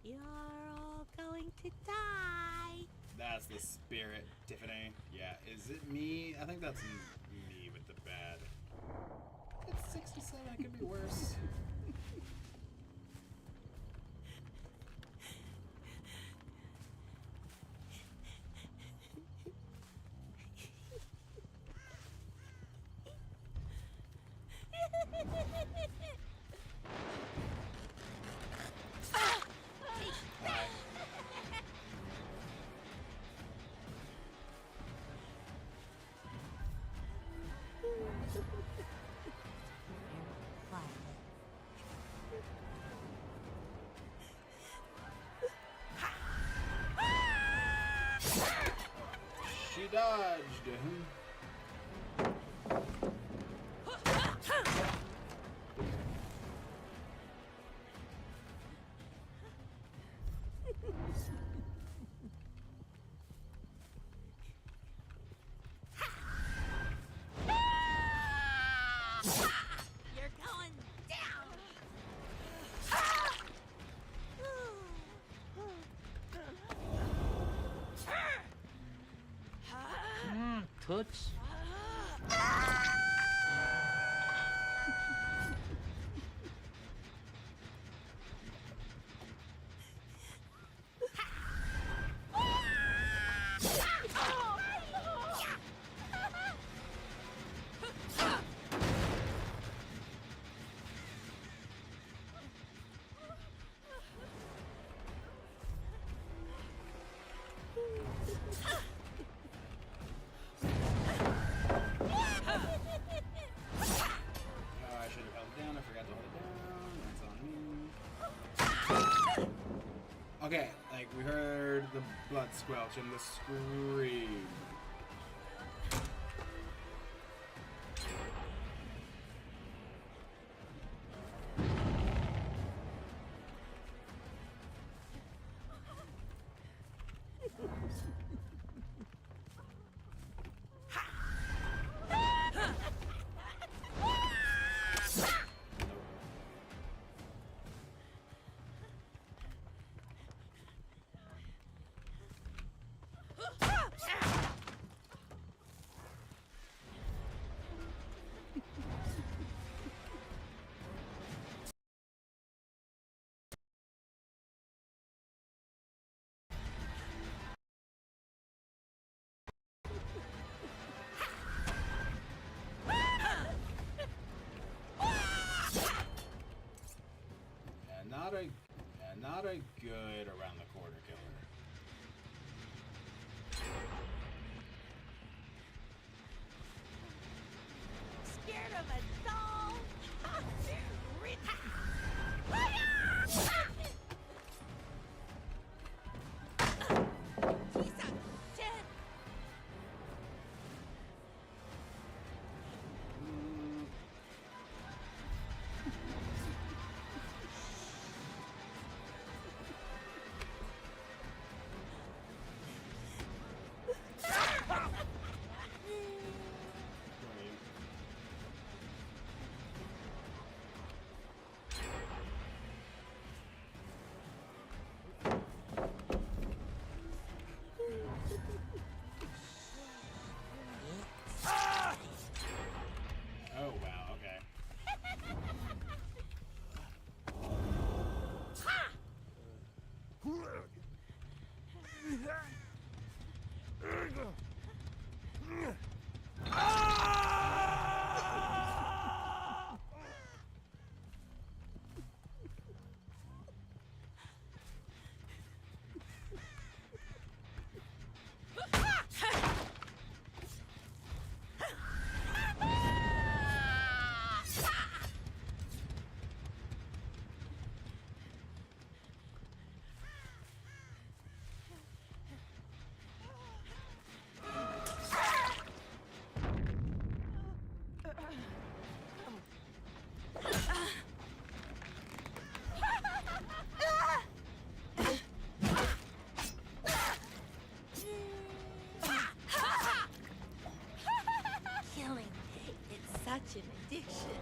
You're all going to die. That's the spirit, Tiffany. Yeah, is it me? I think that's me with the bad. It's 67, it could be worse. dodged. You're going down. Toots. Oh, I should have held it down. I forgot to hold it down. That's on me. Okay, like we heard the blood squelch and the scream. Not a good around the corner killer. Scared of a doll? Piece of shit. Oh wow, okay. Killing. It's such an addiction.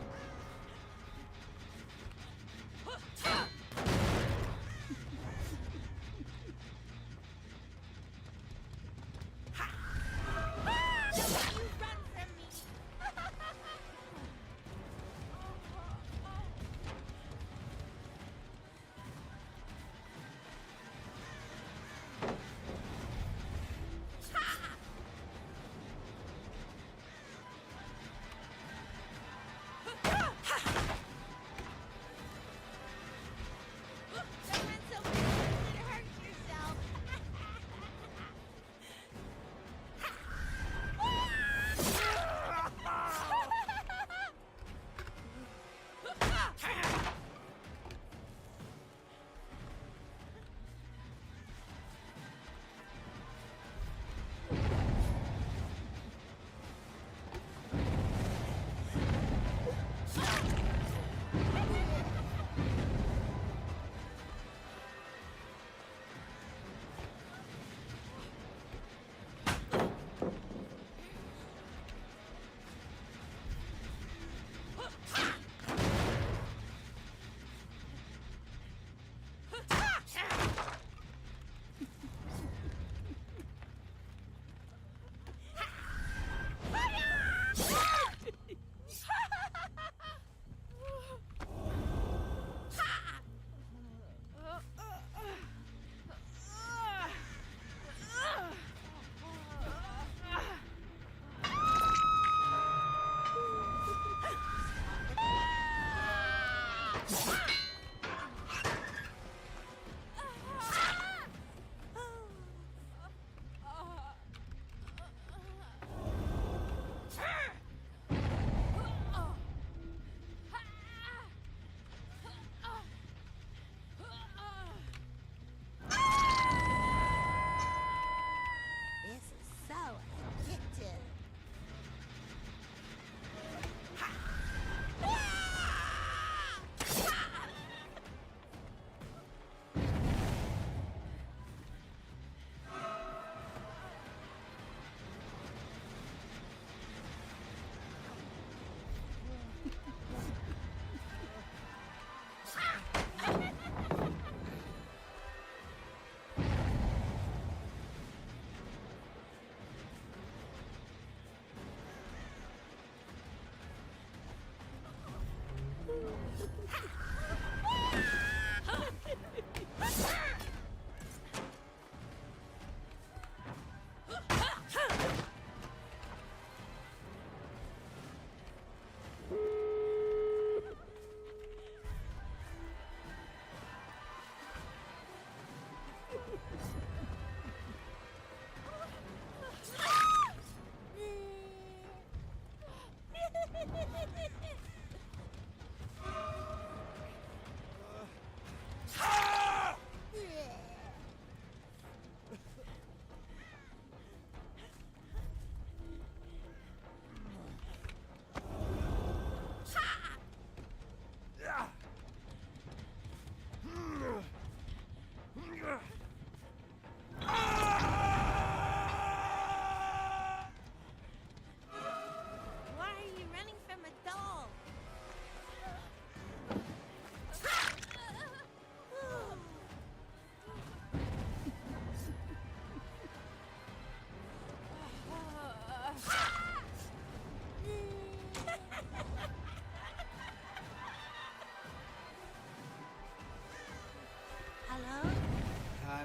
Don't you run from me.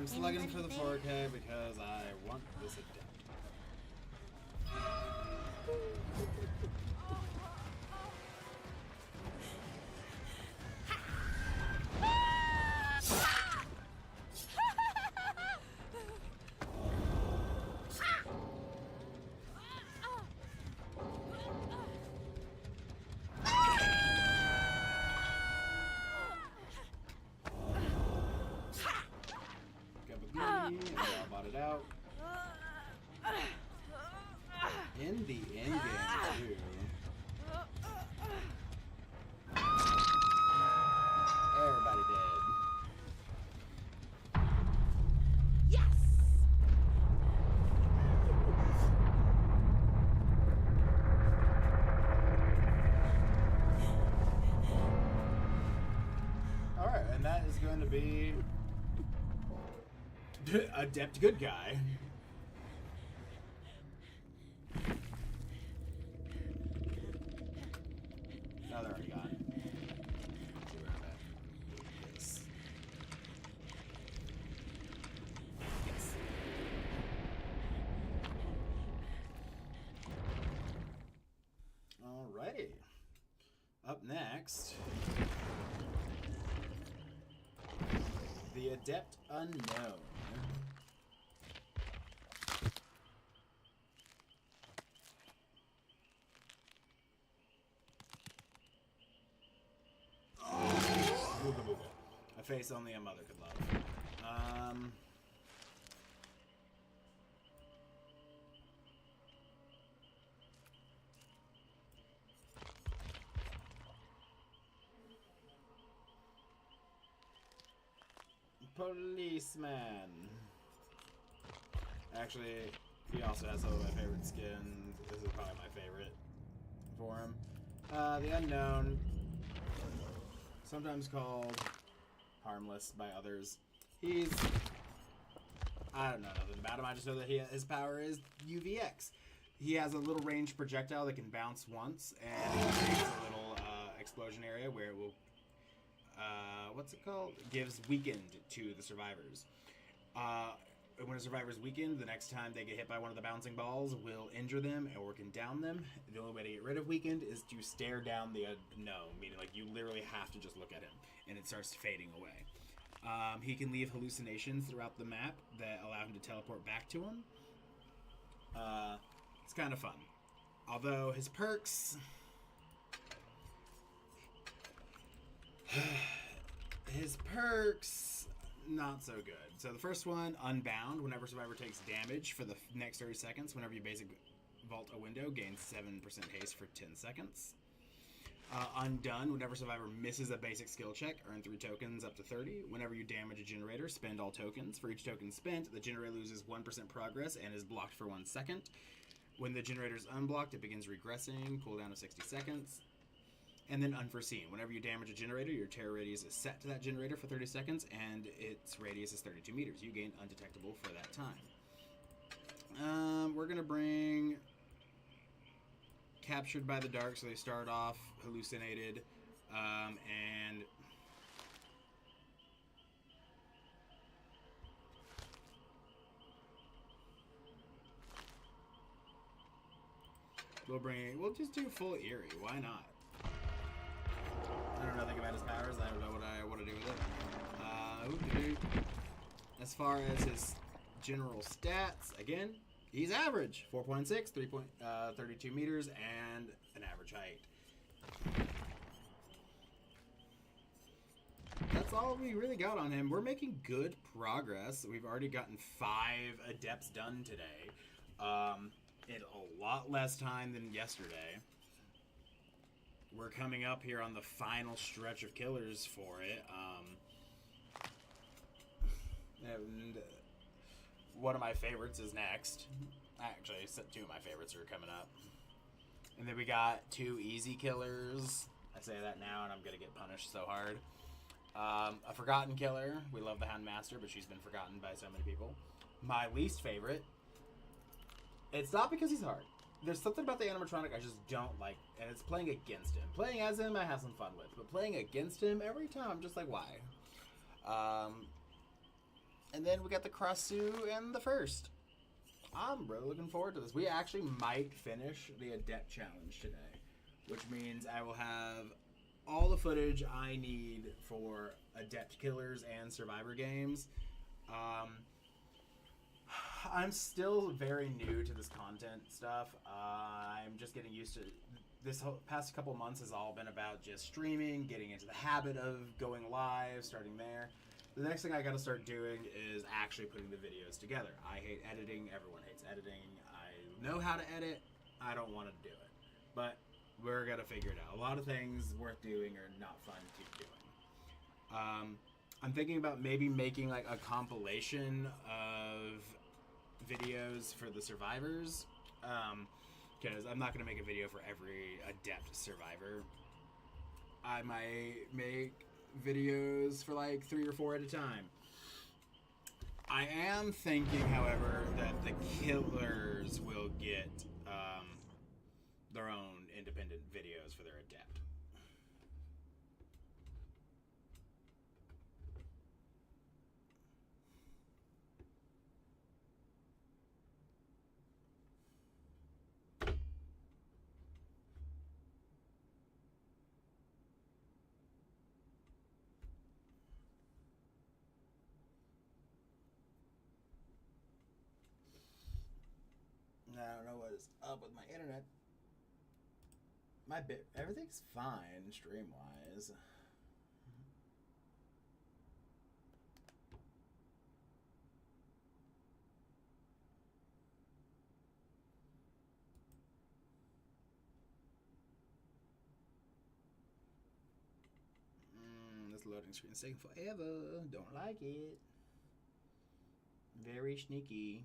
I'm slugging for the Anybody 4K because I want this adept. And we all bought it out. In the end game, too. Everybody dead. Yes! Alright, and that is going to be Adept Good Guy. No, they're already gone. See where I'm at. Yes. Yes. Alrighty. Up next, the Adept Unknown. Booga booga. A face only a mother could love. Policeman. Actually, he also has some of my favorite skins. This is probably my favorite for him. The Unknown, sometimes called Harmless by others. I don't know nothing about him. I just know that his power is UVX. He has a little ranged projectile that can bounce once, and it creates a little explosion area where it will, what's it called? It gives weakened to the survivors. When a survivor's weakened, the next time they get hit by one of the bouncing balls will injure them or can down them. The only way to get rid of weakened is to stare down the unknown, meaning like you literally have to just look at him, and it starts fading away. He can leave hallucinations throughout the map that allow him to teleport back to him. It's kind of fun. Although his perks... his perks... not so good. So the first one, Unbound. Whenever survivor takes damage for the next 30 seconds, whenever you basic vault a window, gains 7% haste for 10 seconds. Undone. Whenever survivor misses a basic skill check, earn 3 tokens up to 30. Whenever you damage a generator, spend all tokens. For each token spent, the generator loses 1% progress and is blocked for 1 second. When the generator is unblocked, it begins regressing, cooldown of 60 seconds. And then Unforeseen. Whenever you damage a generator, your terror radius is set to that generator for 30 seconds, and its radius is 32 meters. You gain Undetectable for that time. We're going to bring Captured by the Dark, so they start off hallucinated, and we'll just do full Eerie. Why not? I don't know nothing about his powers. I don't know what I want to do with it. As far as his general stats, again, he's average. 4.6, 32 meters, and an average height. That's all we really got on him. We're making good progress. We've already gotten 5 adepts done today. In a lot less time than yesterday. We're coming up here on the final stretch of killers for it. And one of my favorites is next. Actually, 2 of my favorites are coming up. And then we got 2 easy killers. I say that now and I'm going to get punished so hard. A forgotten killer. We love the Houndmaster, but she's been forgotten by so many people. My least favorite. It's not because he's hard. There's something about the animatronic I just don't like, and it's playing against him. Playing as him, I have some fun with, but playing against him, every time, I'm just like, why? And then we got the Krasu and the first. I'm really looking forward to this. We actually might finish the Adept Challenge today, which means I will have all the footage I need for Adept Killers and Survivor games. I'm still very new to this content stuff. I'm just getting used to this past couple months has all been about just streaming, getting into the habit of going live, starting there. The next thing I got to start doing is actually putting the videos together. I hate editing. Everyone hates editing. I know how to edit. I don't want to do it. But we're going to figure it out. A lot of things worth doing are not fun to keep doing. I'm thinking about maybe making like a compilation of videos for the survivors, because I'm not going to make a video for every Adept survivor. I might make videos for like 3 or 4 at a time. I am thinking, however, that the Killers will get their own independent videos for their Adept. I don't know what is up with my internet. Everything's fine stream wise. This loading screen is taking forever. Don't like it. Very sneaky.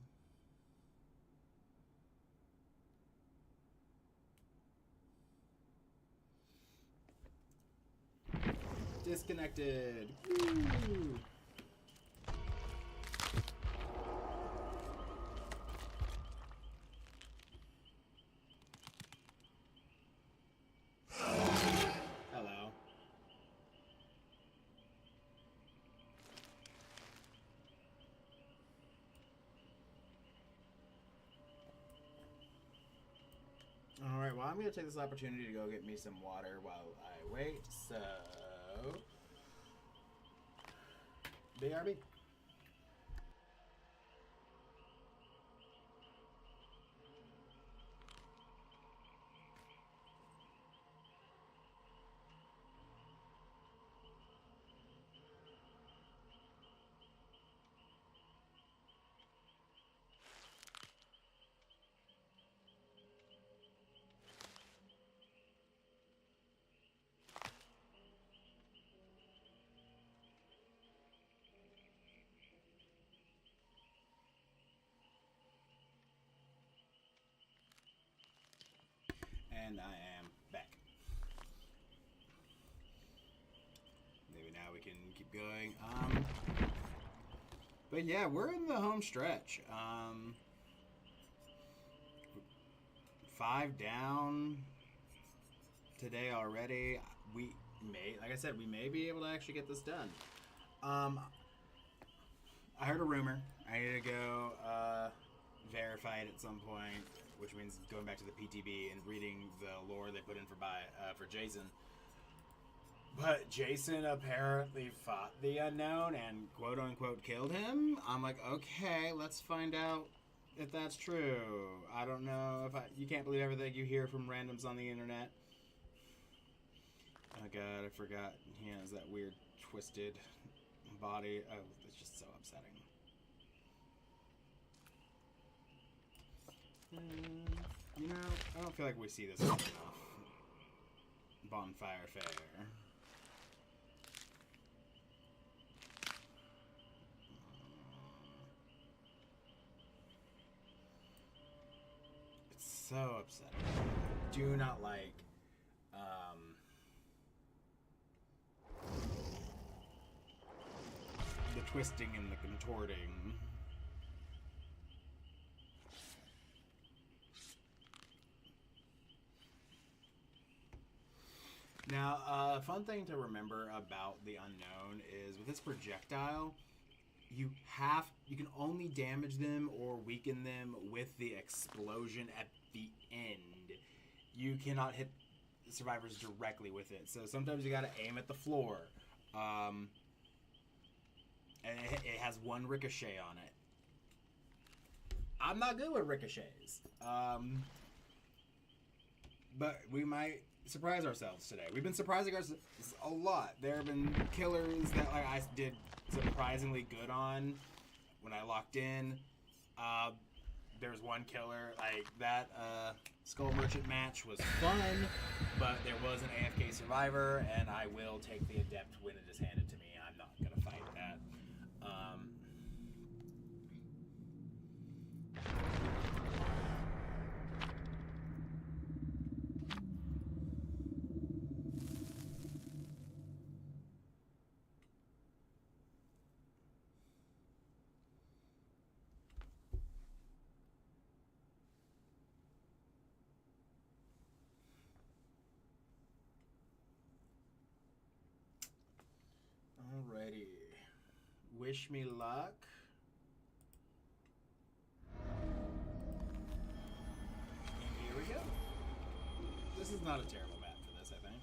Disconnected. Woo. Hello. Alright, well, I'm going to take this opportunity to go get me some water while I wait, so... BRB. And I am back. Maybe now we can keep going. But yeah, we're in the home stretch. 5 down today already. We may, like I said, we may be able to actually get this done. I heard a rumor. I need to go verify it at some point, which means going back to the PTB and reading the lore they put in for Jason. But Jason apparently fought the unknown and quote-unquote killed him. I'm like, okay, let's find out if that's true. I don't know if you can't believe everything you hear from randoms on the internet. Oh god, I forgot he has that weird twisted body. Oh, it's just so upsetting. You know, I don't feel like we see this enough. Bonfire Fair. It's so upsetting. I do not like the twisting and the contorting. Now, a fun thing to remember about the unknown is with its projectile, you can only damage them or weaken them with the explosion at the end. You cannot hit survivors directly with it. So sometimes you gotta aim at the floor. And it has one ricochet on it. I'm not good with ricochets. But we might surprise ourselves today. We've been surprising ourselves a lot. There have been killers that like I did surprisingly good on when I locked in. There was one killer like that Skull Merchant match was fun, but there was an AFK survivor, and I will take the Adept when it is handed to me. I'm not gonna fight that. Alrighty. Wish me luck. And here we go. This is not a terrible map for this, I think.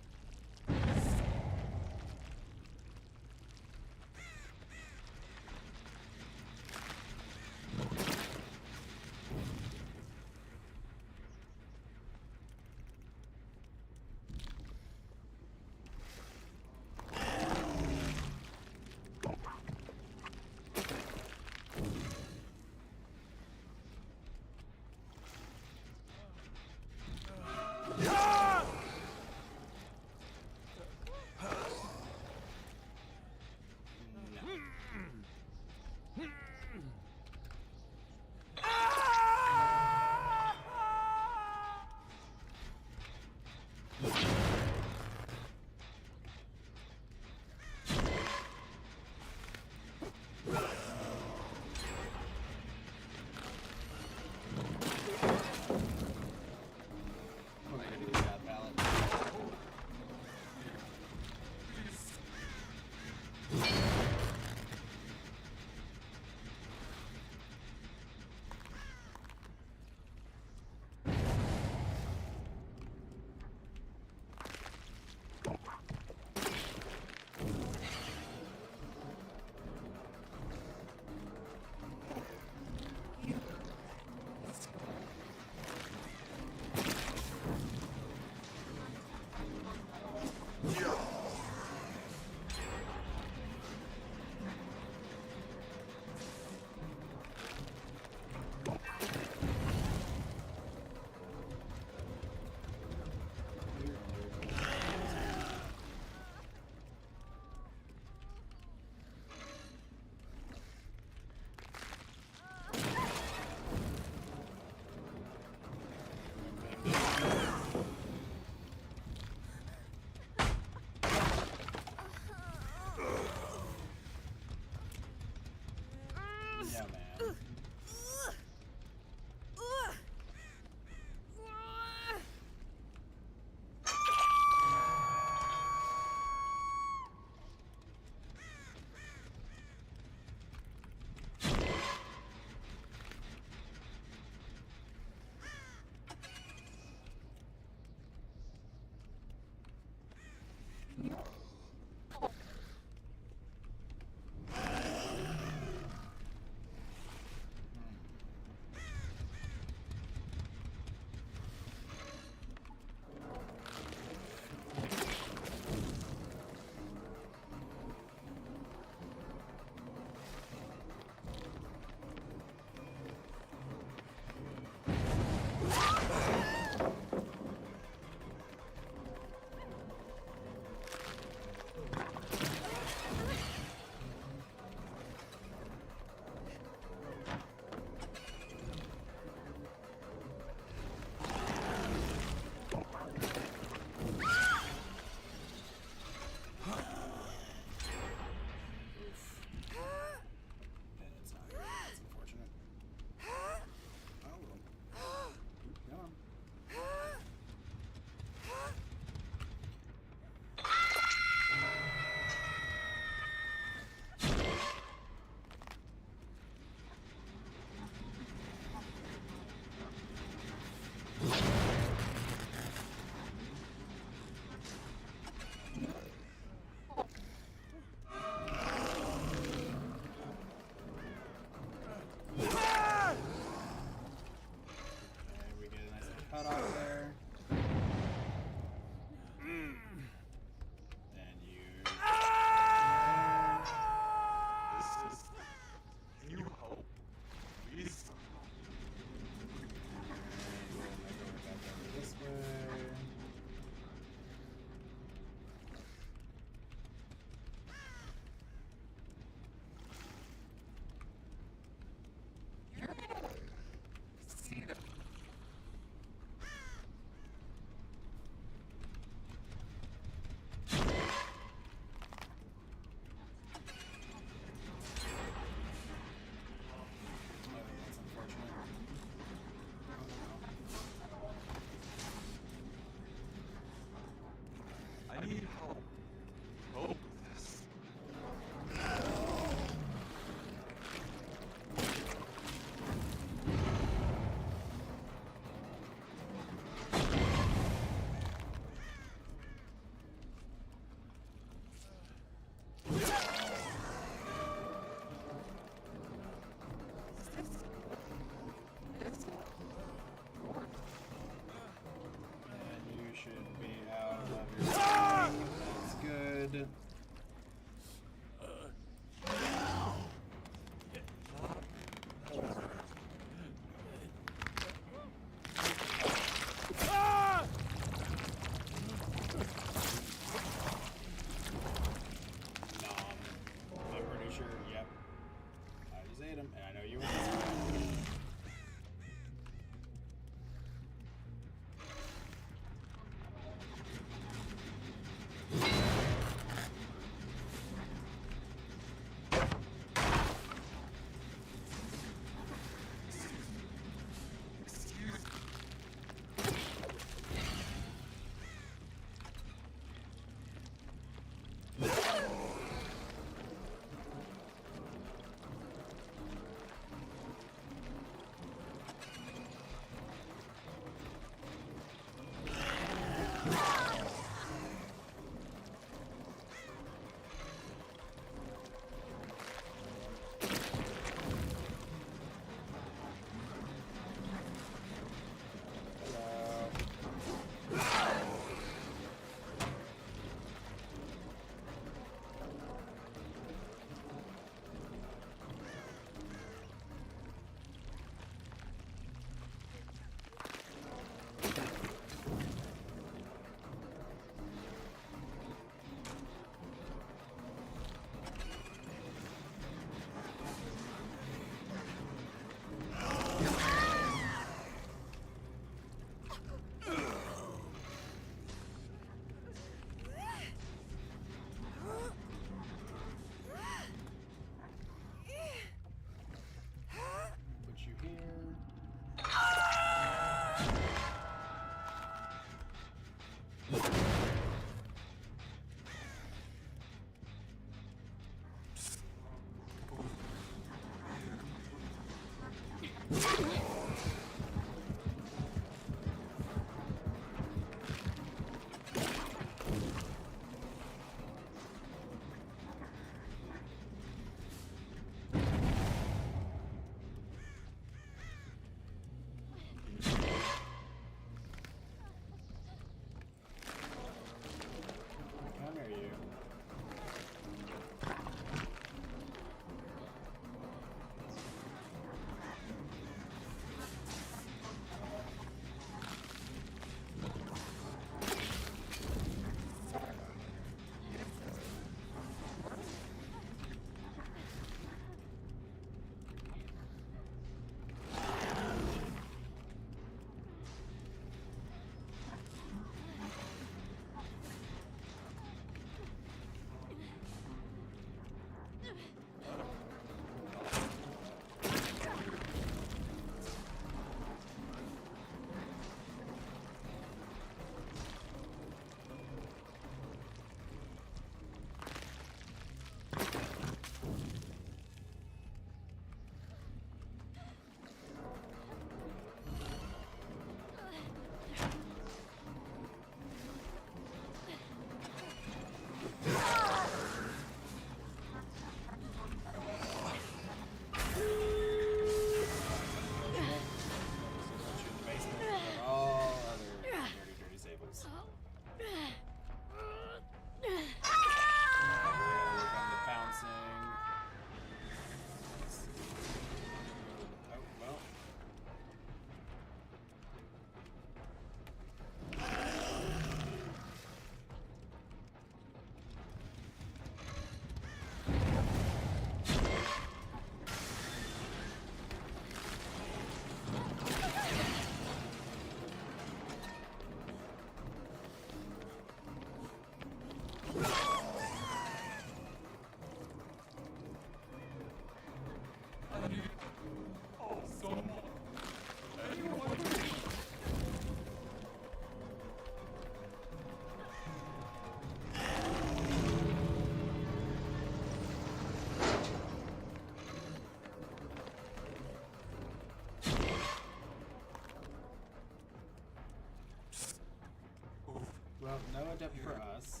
Well, no adept for us.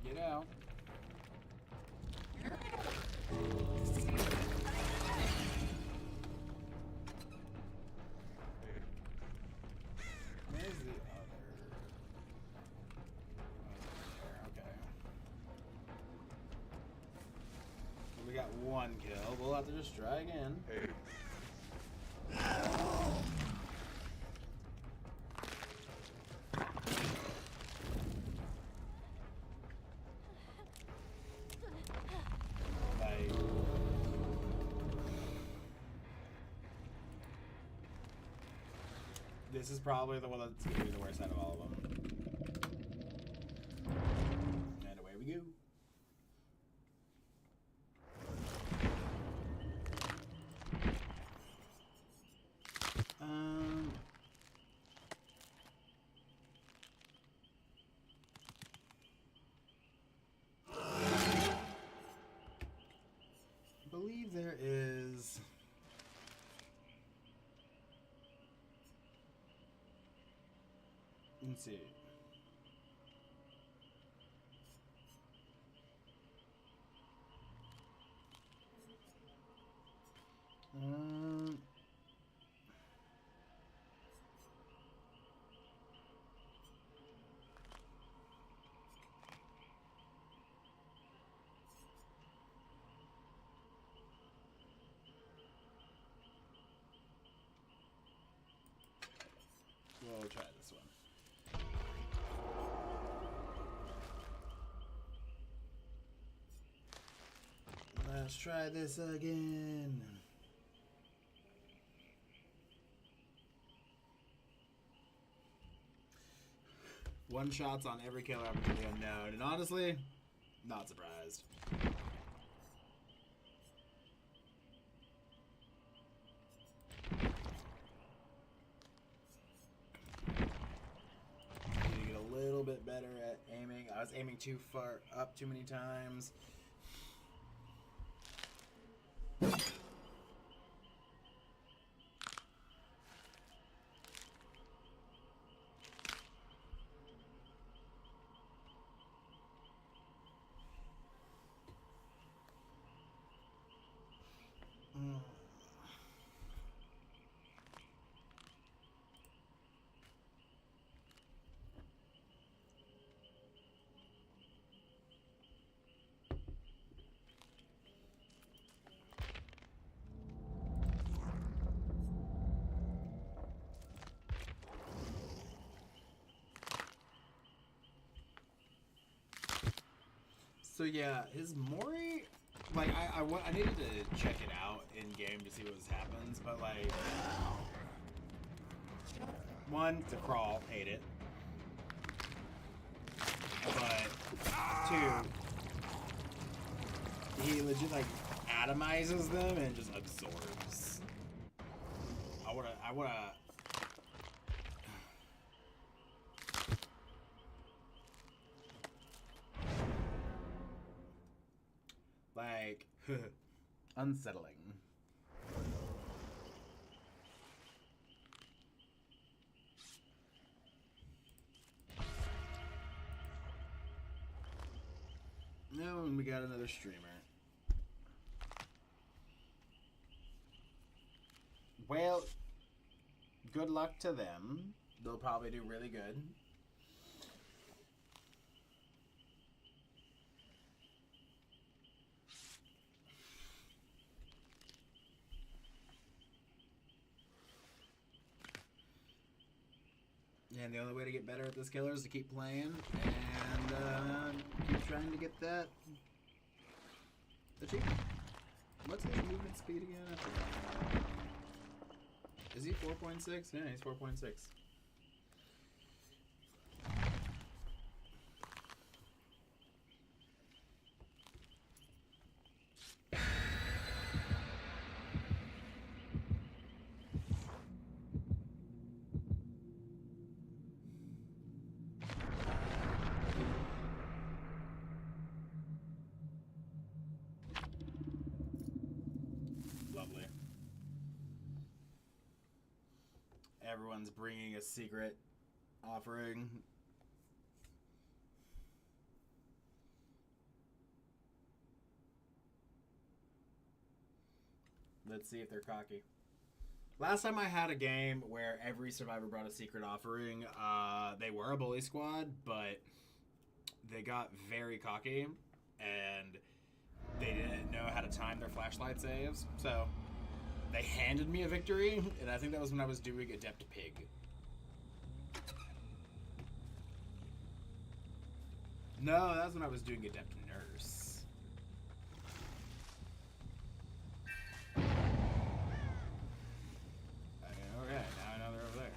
Get out. Where's the other? Okay. We got one kill. We'll have to just try again. Like, this is probably the one that's going to be the worst out of all of them. And away we go. I believe there is. Let's see. We'll try this one. Let's try this again. One shots on every killer opportunity unknown, and honestly, not surprised. aiming. I was aiming too far up too many times. So yeah, his Mori, like I needed to check it out in game to see what happens, but like, one, the crawl, hate it, but two, he legit like atomizes them and just absorbs. I wanna. Like, unsettling. No, and we got another streamer. Well, good luck to them. They'll probably do really good. And the only way to get better at this killer is to keep playing and keep trying to get that achievement. What's his movement speed again? I forgot. Is he 4.6? Yeah, he's 4.6. Lovely. Everyone's bringing a secret offering. Let's see if they're cocky. Last time I had a game where every survivor brought a secret offering, they were a bully squad, but they got very cocky and they didn't know how to time their flashlight saves, so they handed me a victory, and I think that was when I was doing Adept Pig. No, that was when I was doing Adept Nurse. Okay, now I know they're over there.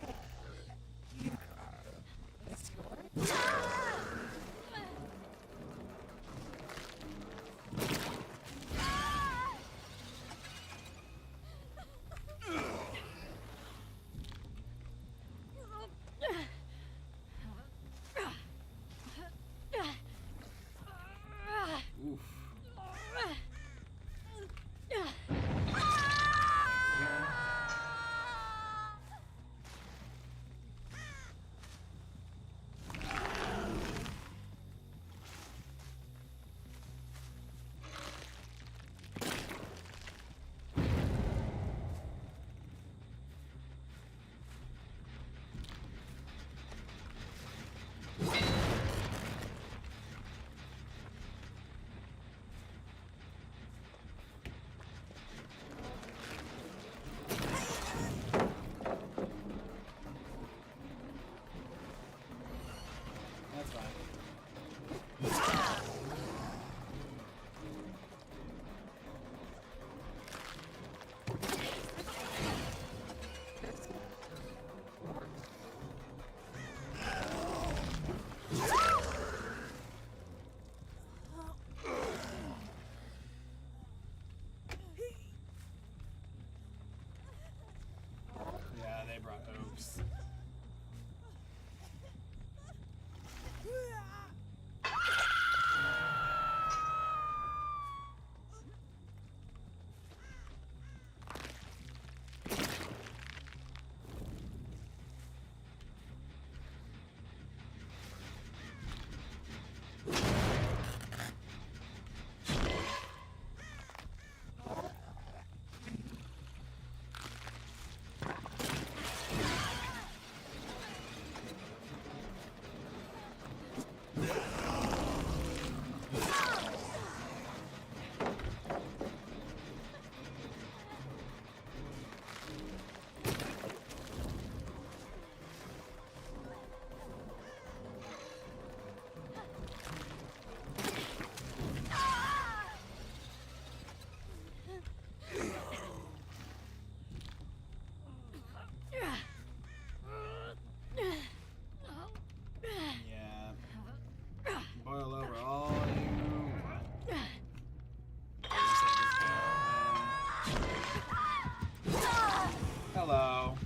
Hello.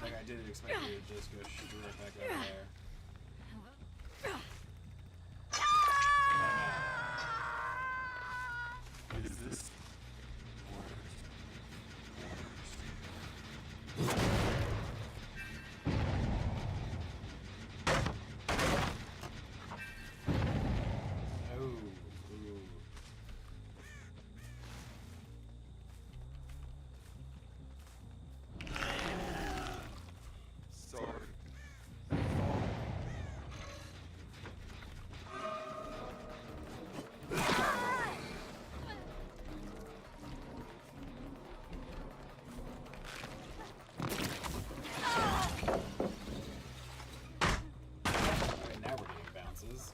Like I didn't expect you to just go straight back out there. Is this Oh, ooh. sorry? Alright, now we're getting bounces.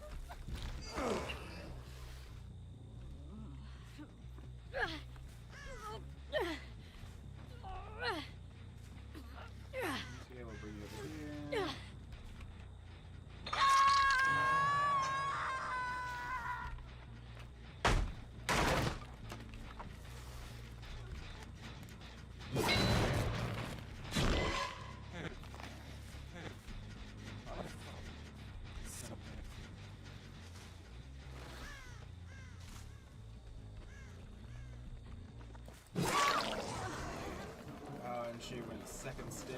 Okay, we'll bring you over here. Oh, and she went second stage.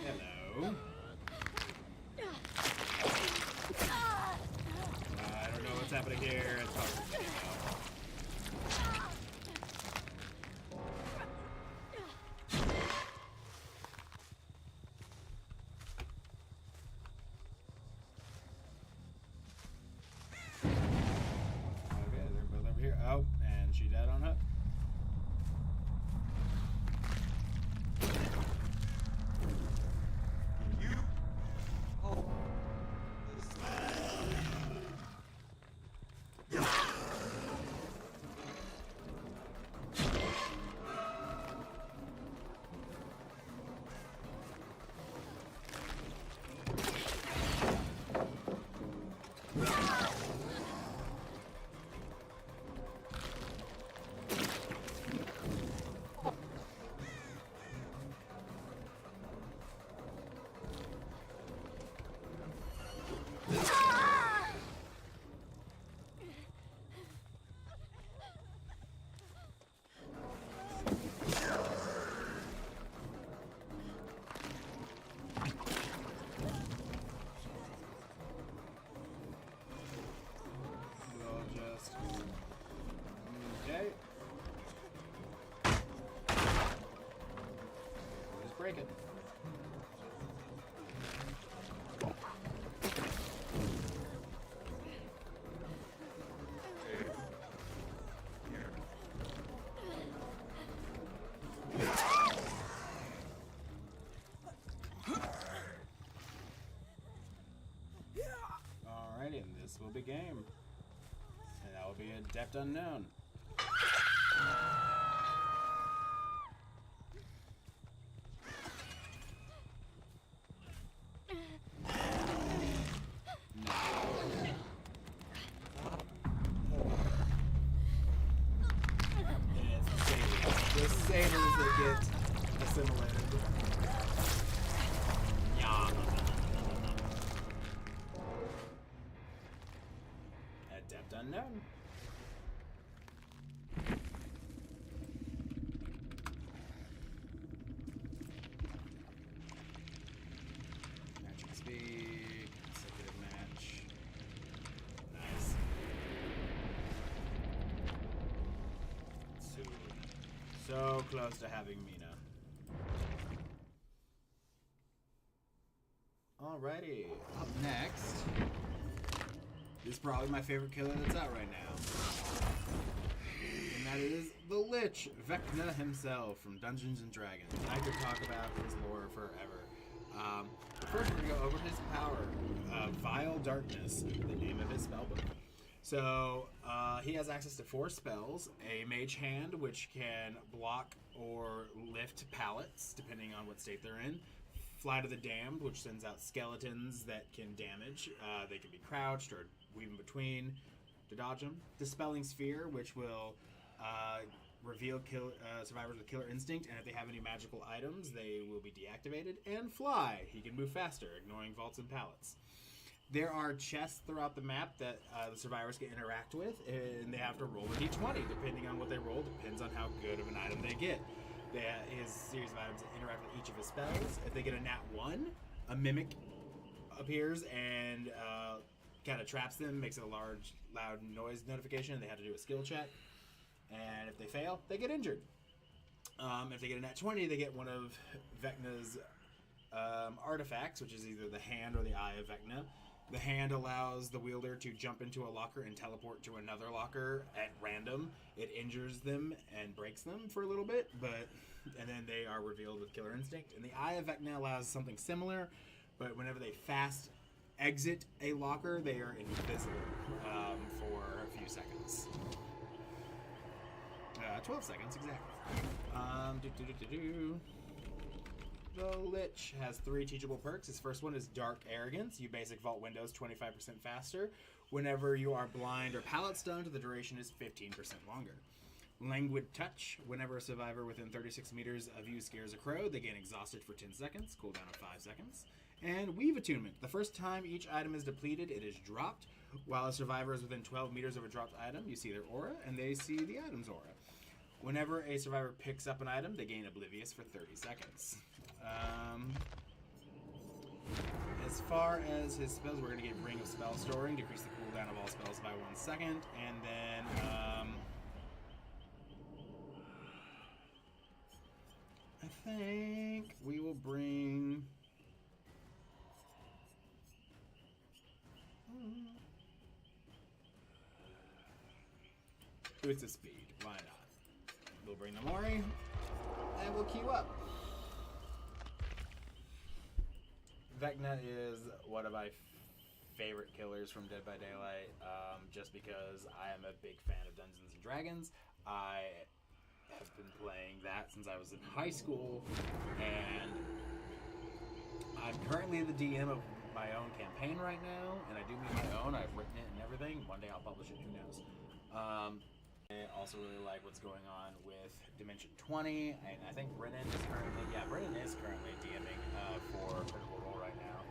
Hello. I don't know what's happening here. It's hard for me to know. Okay, they're both over here. Oh, and she died on hook. We'll just... Okay. We'll just break it. Alrighty, and this will be game. And that will be Adept Unknown. The satyrs that get assimilated. Yeah. Adept Unknown. Matching speed, consecutive match. Nice. So close to having Mina. Alrighty, up next is probably my favorite killer that's out right now. And that is the Lich, Vecna himself from Dungeons and Dragons. I could talk about his lore forever. But first, we're going to go over his power. Vile Darkness, the name of his spellbook. So, he has access to 4 spells. A Mage Hand, which can block or lift pallets, depending on what state they're in. Fly to the Damned, which sends out skeletons that can damage. They can be crouched or weave in between to dodge them. Dispelling Sphere, which will reveal survivors with Killer Instinct, and if they have any magical items, they will be deactivated. And Fly, he can move faster, ignoring vaults and pallets. There are chests throughout the map that the survivors can interact with, and they have to roll a d20. Depending on what they roll, depends on how good of an item they get. His series of items that interact with each of his spells. If they get a nat 1, a mimic appears and kind of traps them, makes a large, loud noise notification, and they have to do a skill check. And if they fail, they get injured. If they get a nat 20, they get one of Vecna's artifacts, which is either the hand or the eye of Vecna. The hand allows the wielder to jump into a locker and teleport to another locker at random. It injures them and breaks them for a little bit, and then they are revealed with Killer Instinct. And the Eye of Vecna allows something similar, but whenever they fast exit a locker, they are invisible for a few seconds. 12 seconds, exactly. The Lich has 3 teachable perks. His first one is Dark Arrogance. You basic vault windows 25% faster. Whenever you are blind or pallet stunned, the duration is 15% longer. Languid Touch. Whenever a survivor within 36 meters of you scares a crow, they gain exhausted for 10 seconds. Cooldown of 5 seconds. And Weave Attunement. The first time each item is depleted, it is dropped. While a survivor is within 12 meters of a dropped item, you see their aura, and they see the item's aura. Whenever a survivor picks up an item, they gain Oblivious for 30 seconds. As far as his spells, we're going to get Ring of Spell Storing, decrease the cooldown of all spells by 1 second, and then I think we will bring Boots of Speed. Why not? We'll bring the Mori, and we'll queue up. Vecna is one of my favorite killers from Dead by Daylight, just because I am a big fan of Dungeons & Dragons. I have been playing that since I was in high school, and I'm currently the DM of my own campaign right now, and I do mean my own. I've written it and everything. One day I'll publish it, who knows. I also really like what's going on with Dimension 20, and I think Brennan is currently DMing for Critical Role right now.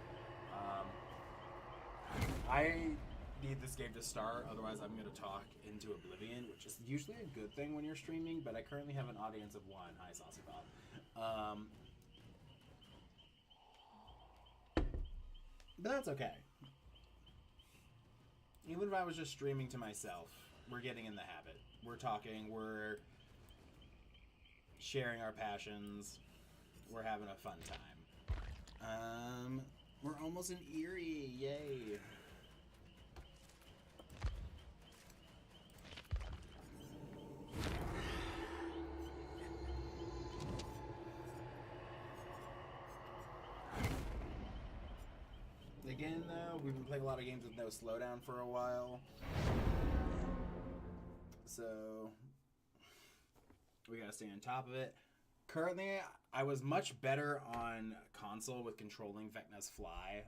I need this game to start, otherwise I'm going to talk into oblivion, which is usually a good thing when you're streaming, but I currently have an audience of 1. Hi, Saucy Bob. But that's okay. Even if I was just streaming to myself, we're getting in the habit. We're talking, we're sharing our passions, we're having a fun time. We're almost in Erie, yay. Again, though, we've been playing a lot of games with no slowdown for a while. So, we gotta stay on top of it. Currently, I was much better on console with controlling Vecna's Fly.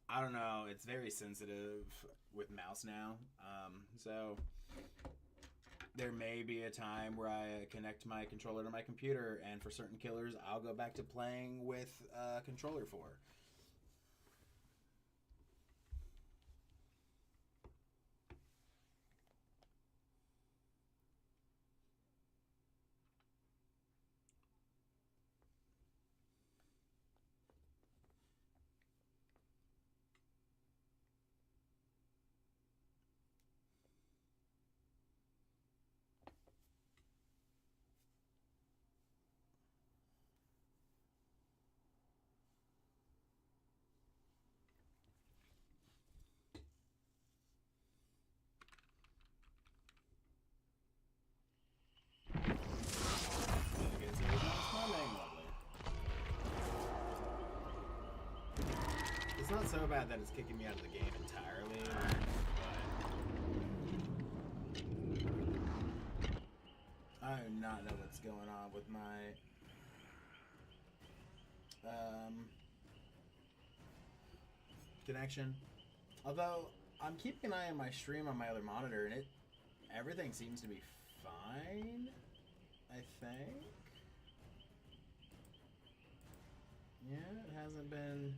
I don't know, it's very sensitive with mouse now. So, there may be a time where I connect my controller to my computer, and for certain killers, I'll go back to playing with a controller for. not so bad that it's kicking me out of the game entirely, but I do not know what's going on with my connection. Although I'm keeping an eye on my stream on my other monitor, and everything seems to be fine, I think. Yeah, it hasn't been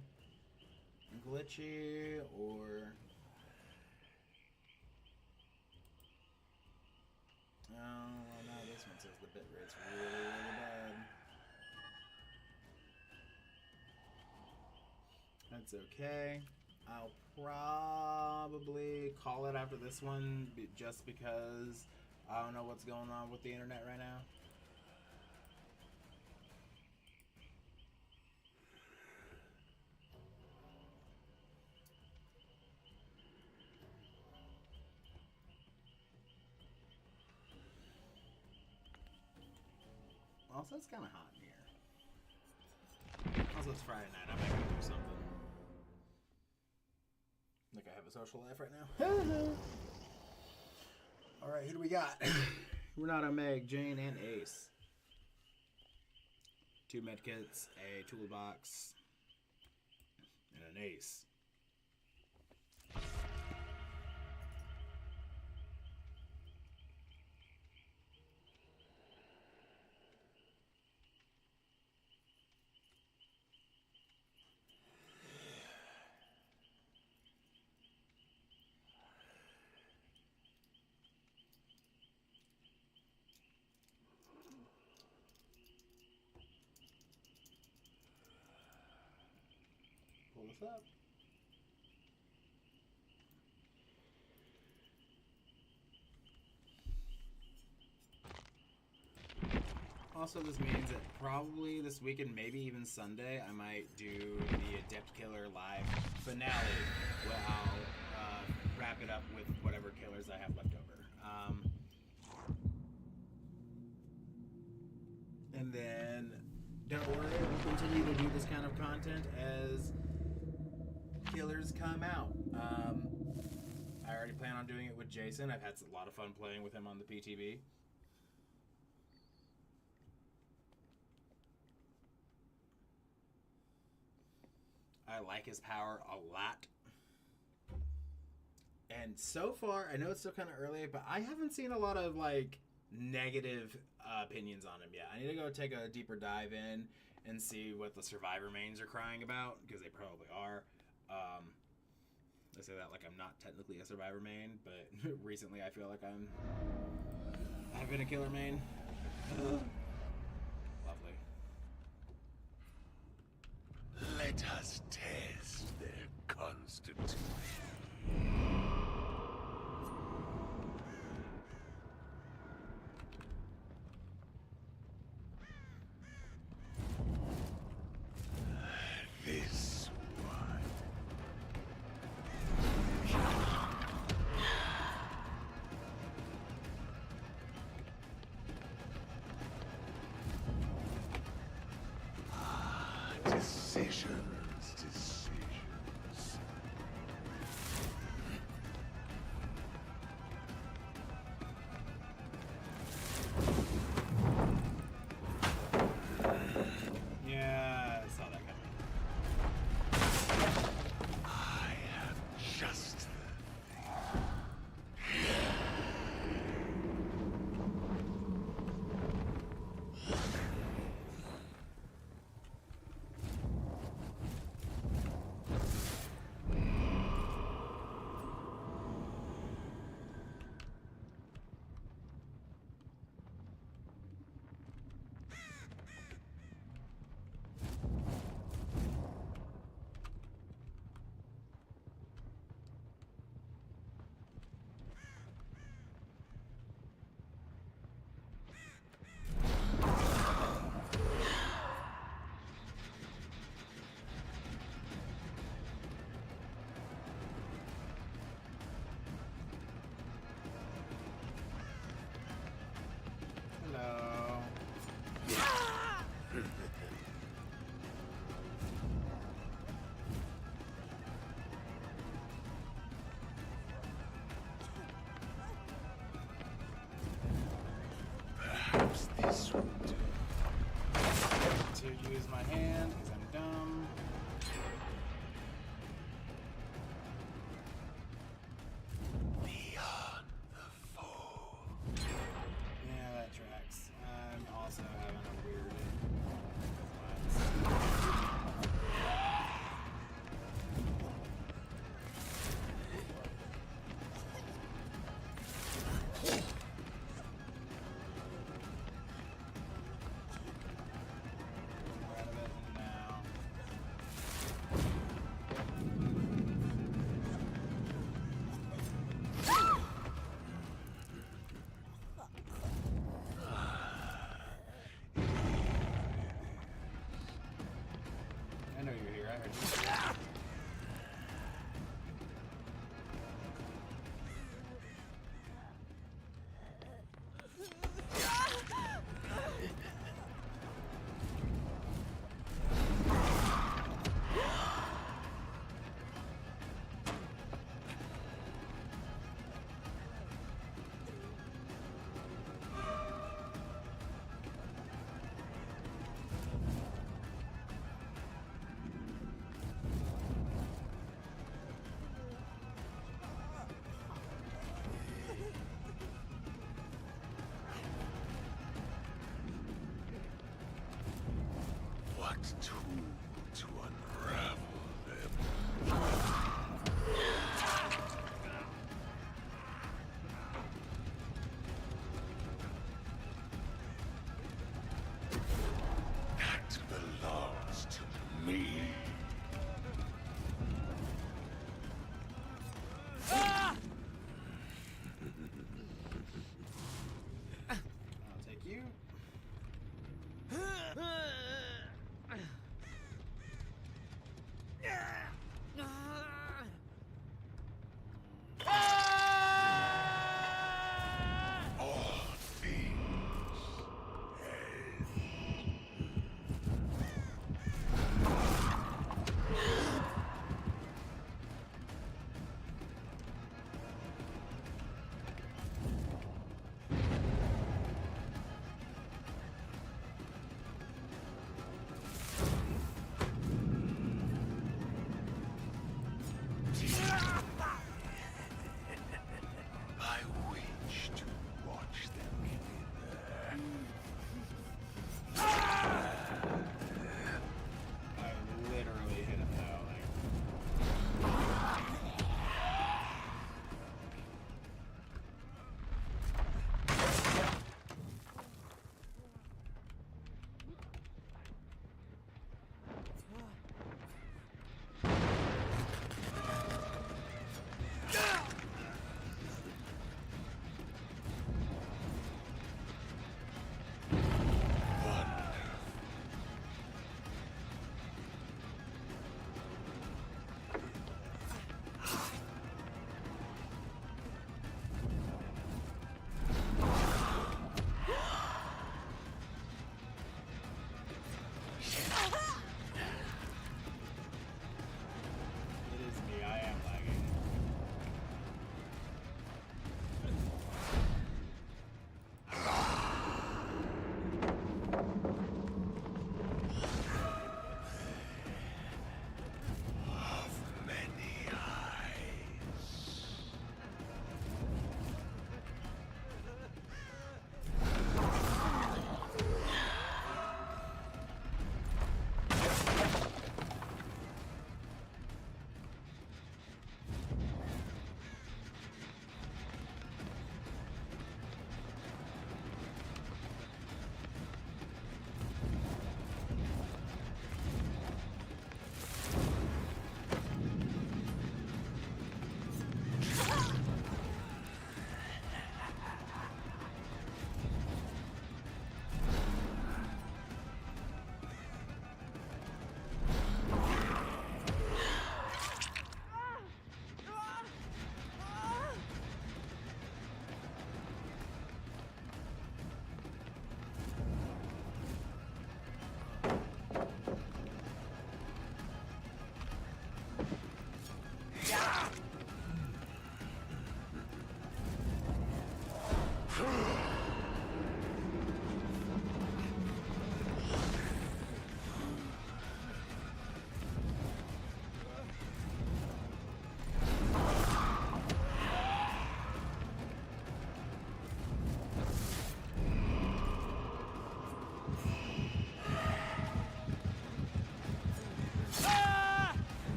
glitchy or... Oh, well, now this one says the bitrate's really, really bad. That's okay. I'll probably call it after this one just because I don't know what's going on with the internet right now. Also, it's kind of hot in here. Also, it's Friday night. I might go do something. Like I have a social life right now. Alright, who do we got? Renato, Meg, Jane, and Ace. 2 medkits, a toolbox, and an ace. Pull this up. Also, this means that probably this weekend, maybe even Sunday, I might do the Adept Killer live finale, where I'll wrap it up with whatever killers I have left over. And then, don't worry, we'll continue to do this kind of content as killers come out. I already plan on doing it with Jason. I've had a lot of fun playing with him on the PTB. I like his power a lot. And so far, I know it's still kind of early, but I haven't seen a lot of, like, negative opinions on him yet. I need to go take a deeper dive in and see what the Survivor mains are crying about, because they probably are. I say that like I'm not technically a Survivor main, but recently I feel like I've been a killer main. Lovely. Let us test their constitution. This one. Decisions. Yeah, I saw that coming. I have just This will do. To use my hand because I'm dumb. Beyond the fold. Yeah, that tracks. I'm also having a weird. Out of it now. I know you're here. I heard you. What tool to unravel them? That belongs to me. I'll take you.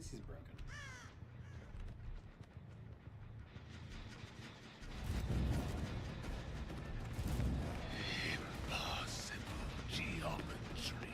least he's broken. Impossible geometry.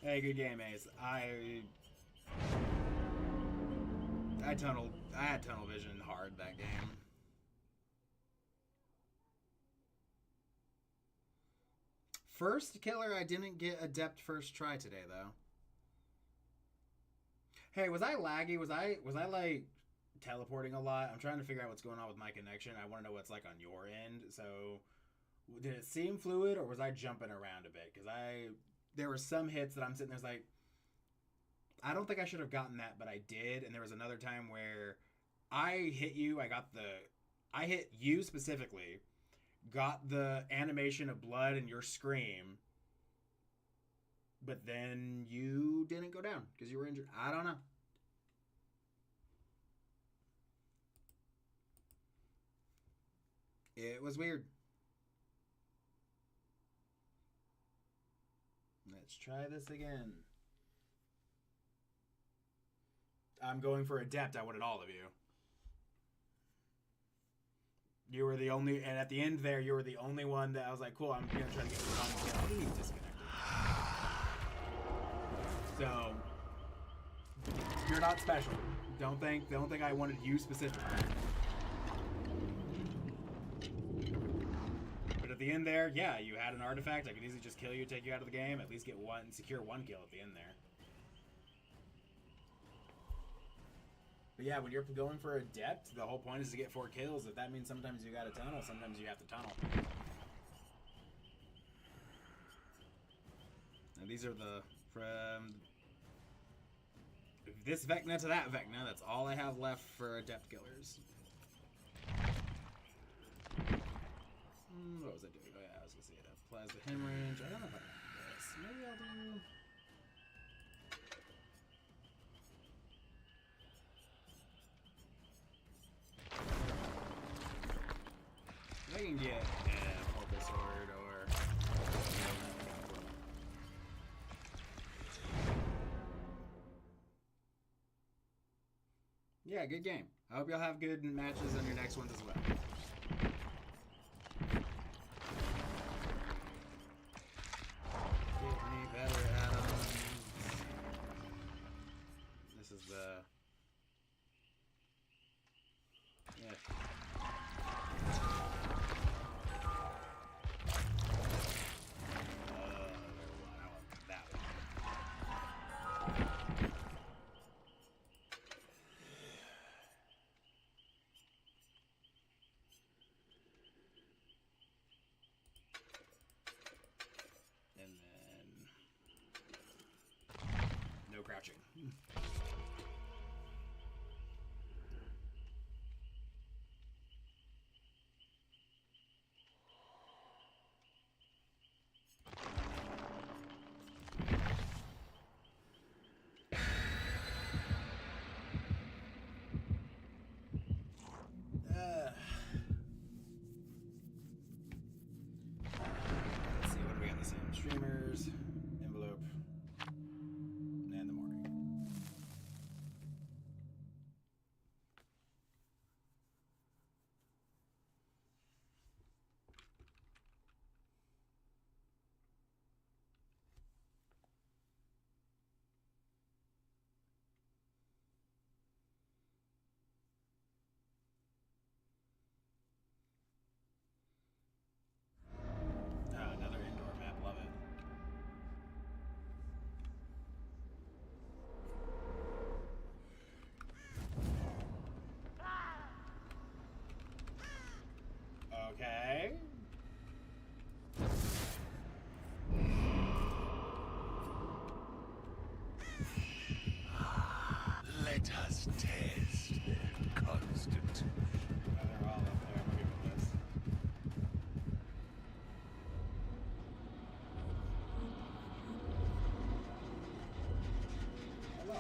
Hey, good game, Ace. I had tunnel vision hard that game. First killer, I didn't get adept first try today though. Hey, was I laggy? Was I like teleporting a lot? I'm trying to figure out what's going on with my connection. I want to know what's like on your end. So, did it seem fluid or was I jumping around a bit? Because there were some hits that I'm sitting there like, I don't think I should have gotten that, but I did. And there was another time where I hit you. I hit you specifically, got the animation of blood and your scream, but then you didn't go down because you were injured. I don't know. It was weird. Let's try this again. I'm going for adept. I wanted all of you. You were the only, and at the end there, you were the only one that I was like, cool, I'm going to try to get one kill. He's disconnected. So, you're not special. Don't think I wanted you specifically. But at the end there, yeah, you had an artifact. I could easily just kill you, take you out of the game, at least get one, secure one kill at the end there. But yeah, when you're going for adept, the whole point is to get 4 kills. If that means sometimes you got to tunnel, sometimes you have to tunnel. Now these are the from this Vecna to that Vecna. That's all I have left for Adept Killers. What was I doing? Oh yeah, I was gonna say it. Plasma hemorrhage. I don't know if I want this. Maybe I'll do. I can get a purple sword or. Yeah, good game. I hope y'all have good matches on your next ones as well. Get me better atoms. This is the. Yeah. And then no crouching. Let's see, what do we got? The same streamers, envelope, and the morning. Another indoor map, love it. Okay. Let us test their constant. They're all up there. I'm good with this. Hello.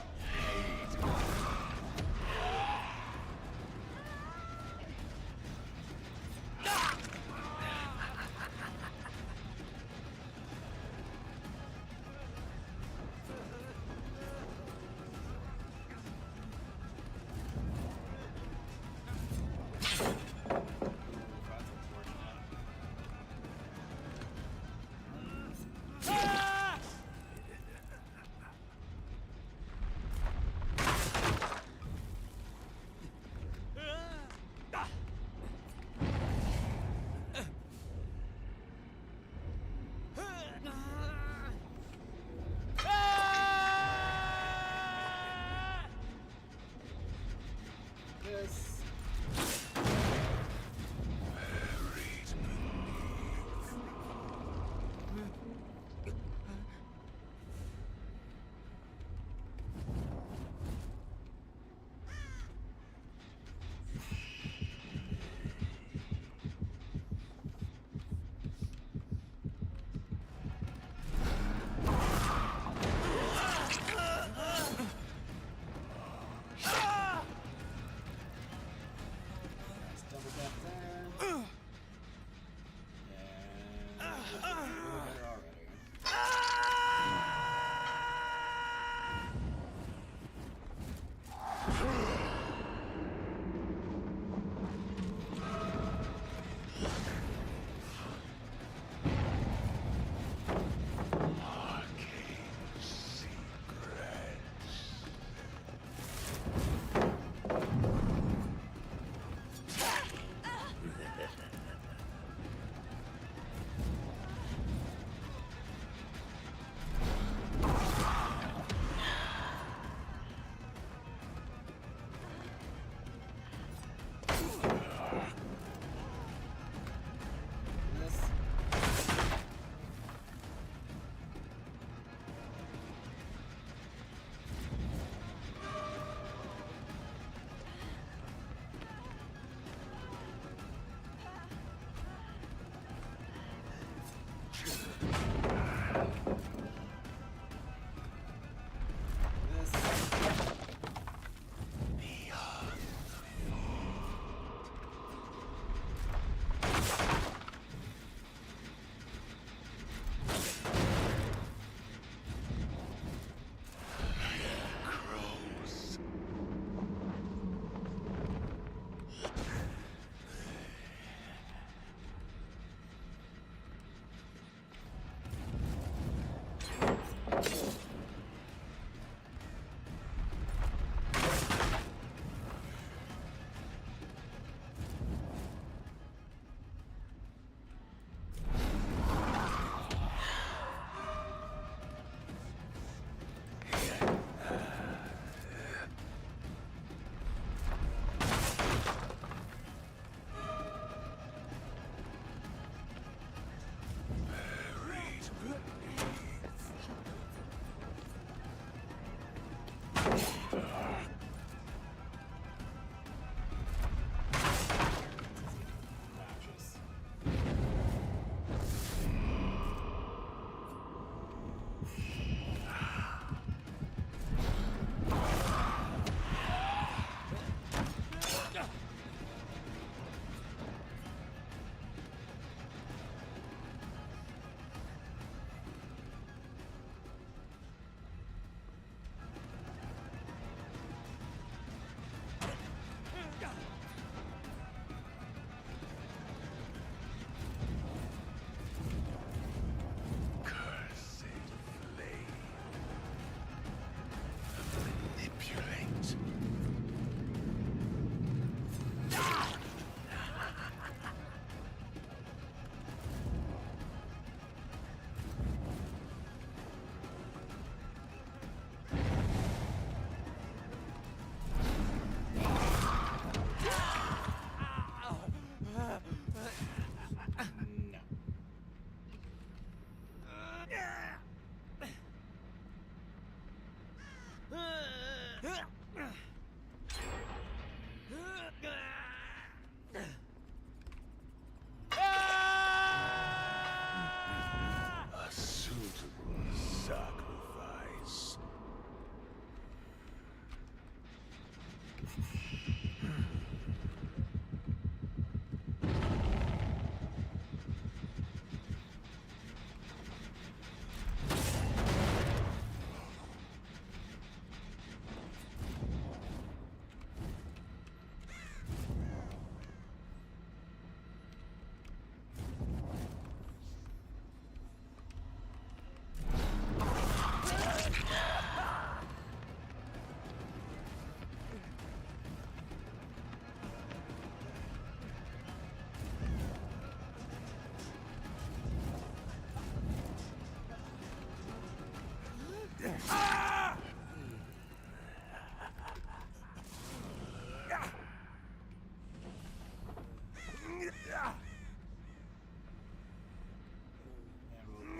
And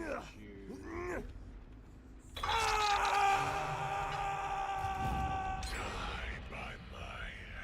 we'll put you... Die by my hand.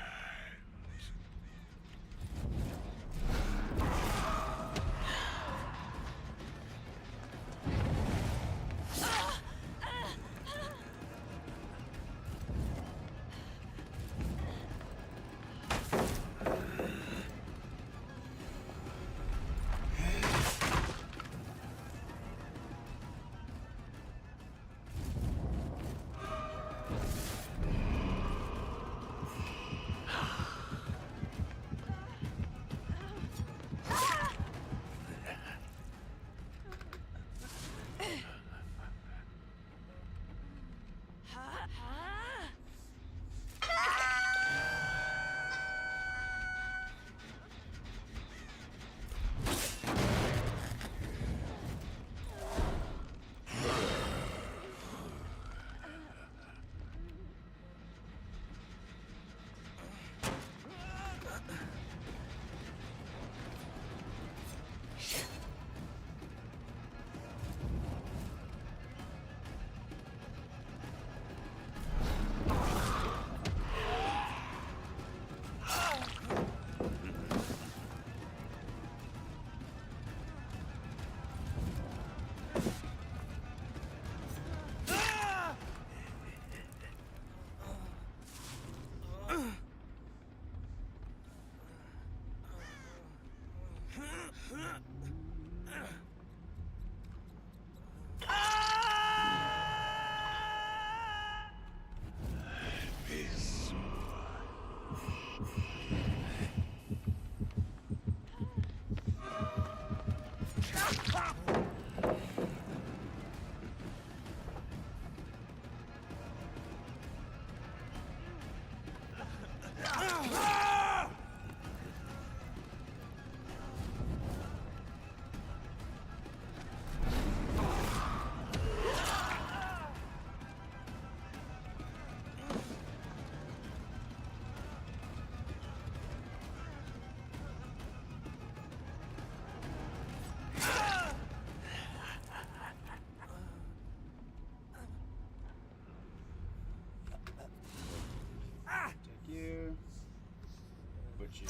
Put you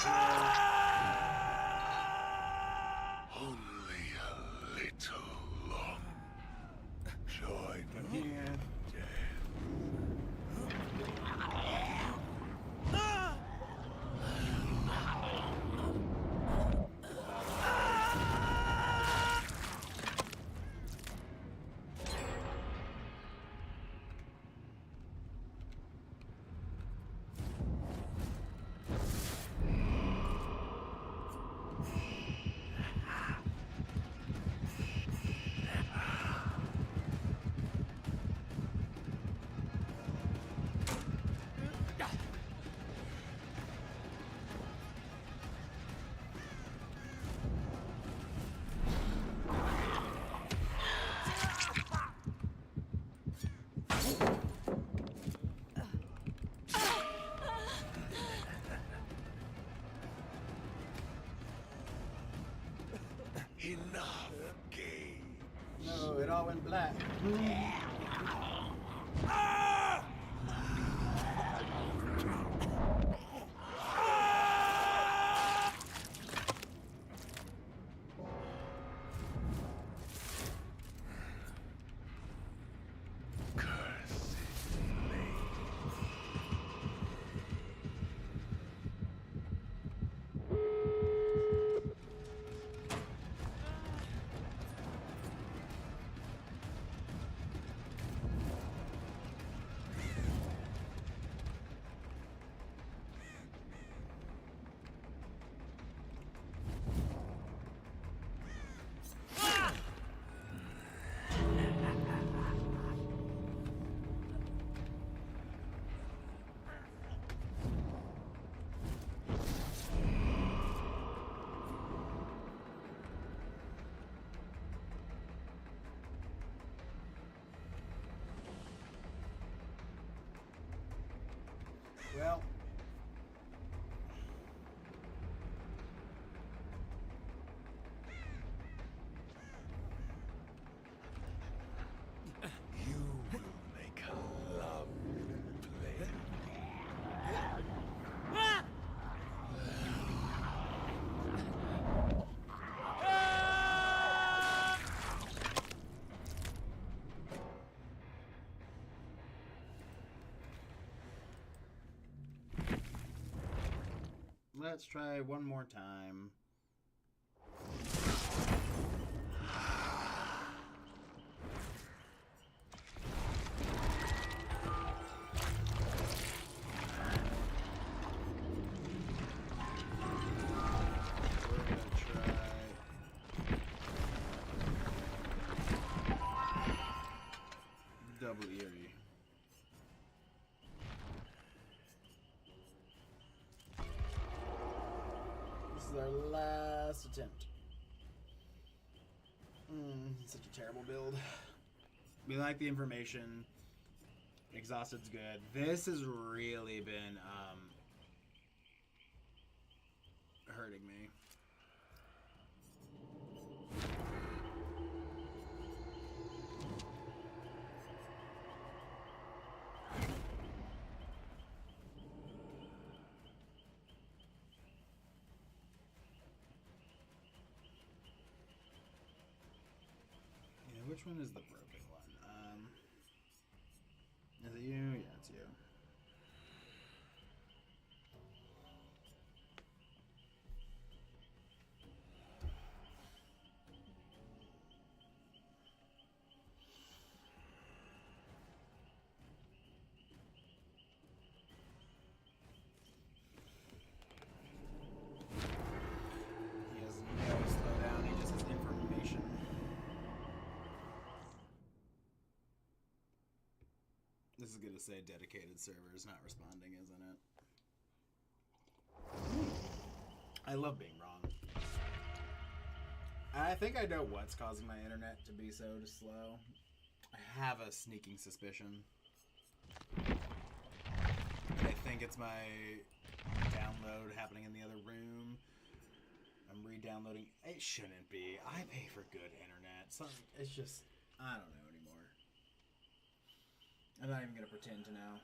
Only a little long. Join here. Here. enough game. No, it all went black. Cursed lady. let's try one more time. Double Eerie. This is our last attempt. Such a terrible build. We like the information. Exhausted's good. This has really been hurting me. Which one is the broken one? Is it you? Yeah, it's you. He has no slowdown, he just has information. This is going to say dedicated server is not responding, isn't it? I love being wrong. I think I know what's causing my internet to be so slow. I have a sneaking suspicion. I think it's my download happening in the other room. I'm re-downloading. It shouldn't be. I pay for good internet. It's just, I don't know anymore. I'm not even going to pretend to know.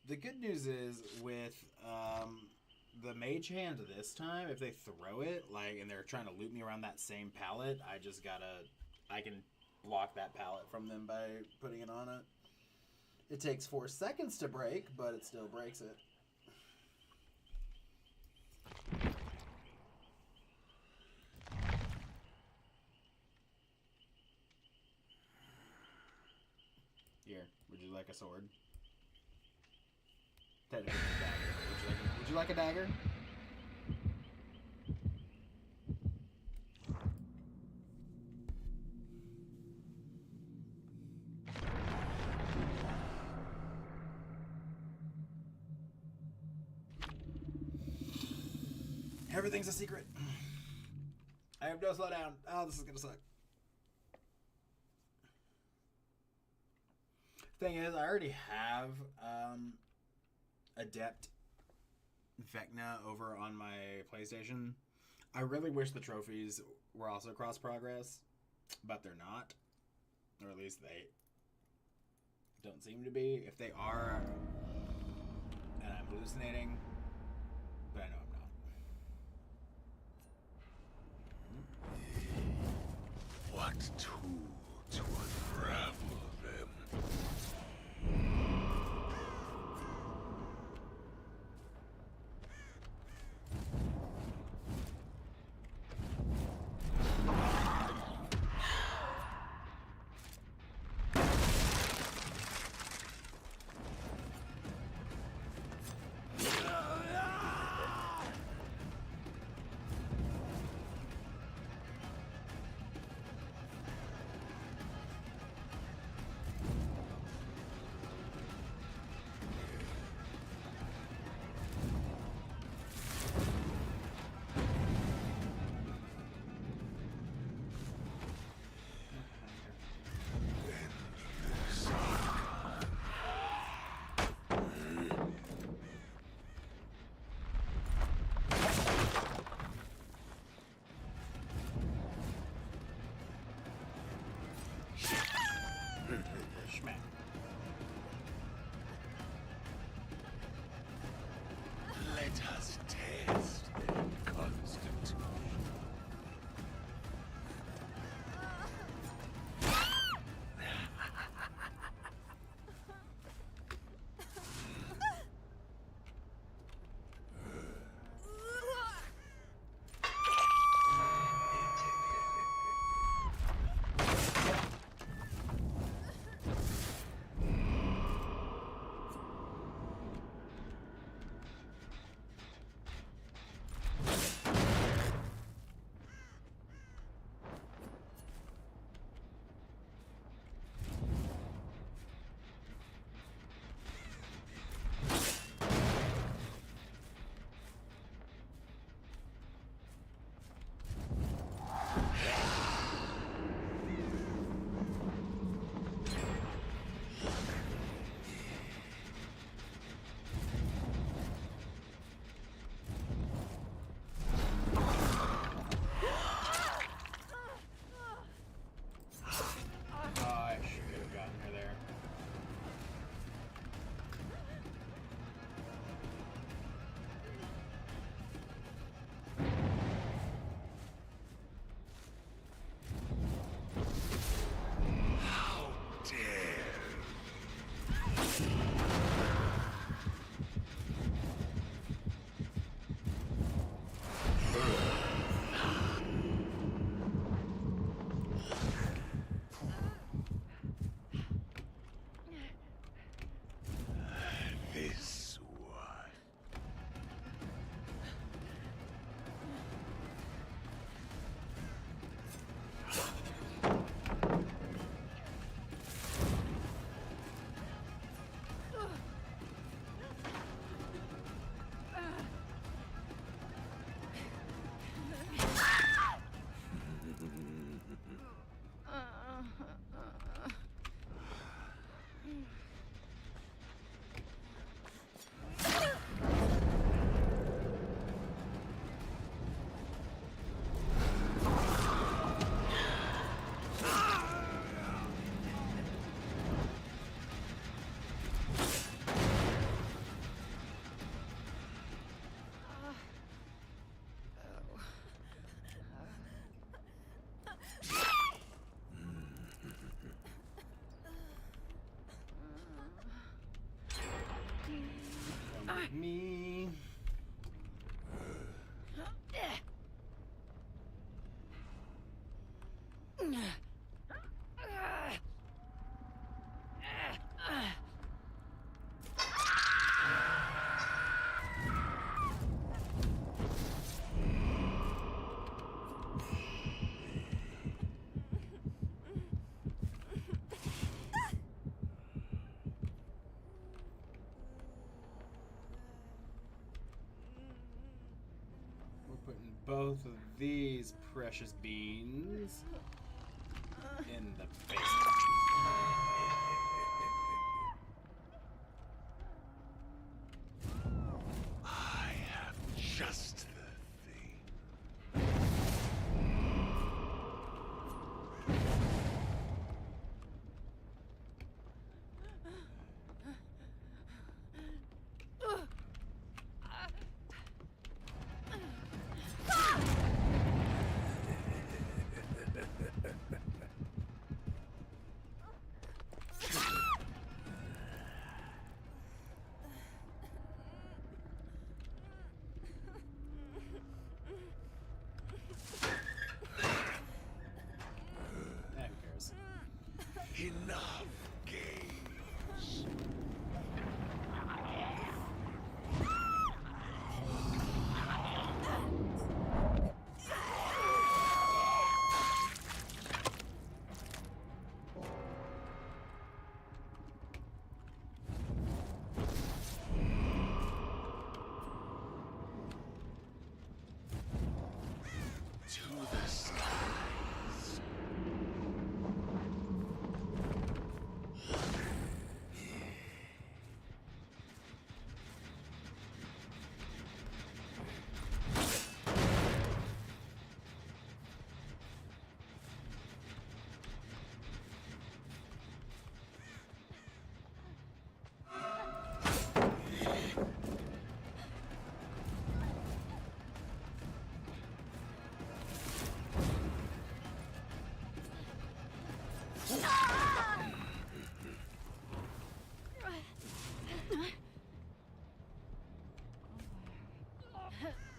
The good news is with the mage hand this time, if they throw it, like, and they're trying to loop me around that same pallet, I can block that pallet from them by putting it on it. It takes 4 seconds to break, but it still breaks it. Here, would you like a sword? Technically, a dagger. Would you like a dagger? Everything's a secret. I have no slowdown. Oh, this is gonna suck. Thing is, I already have Adept Vecna over on my PlayStation. I really wish the trophies were also cross progress, but they're not. Or at least they don't seem to be. If they are, and I'm hallucinating, but I know I'm not. What tool to unravel them? Schmack. me. We're putting both of these precious beans in the basement. I have just the thing. Who cares? Enough games. To the skies.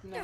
No.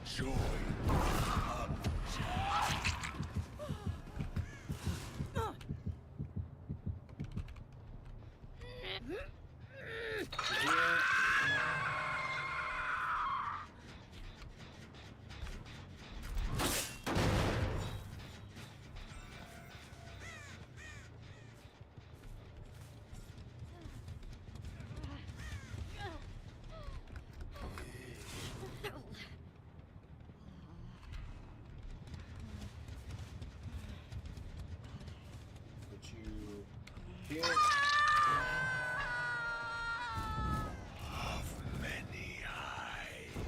Joy. Put you here. Of many eyes.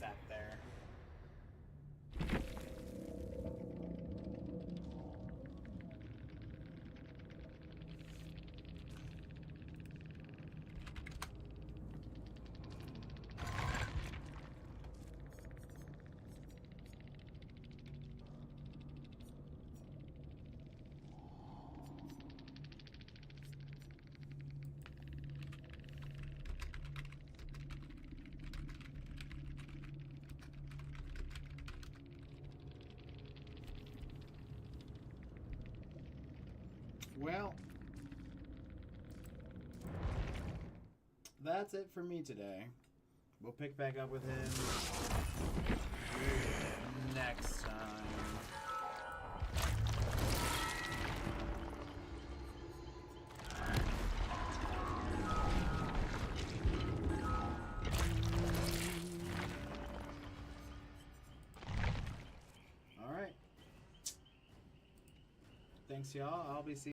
sat there. Well, that's it for me today. We'll pick back up with him next time. All right. Thanks, y'all. I'll be seeing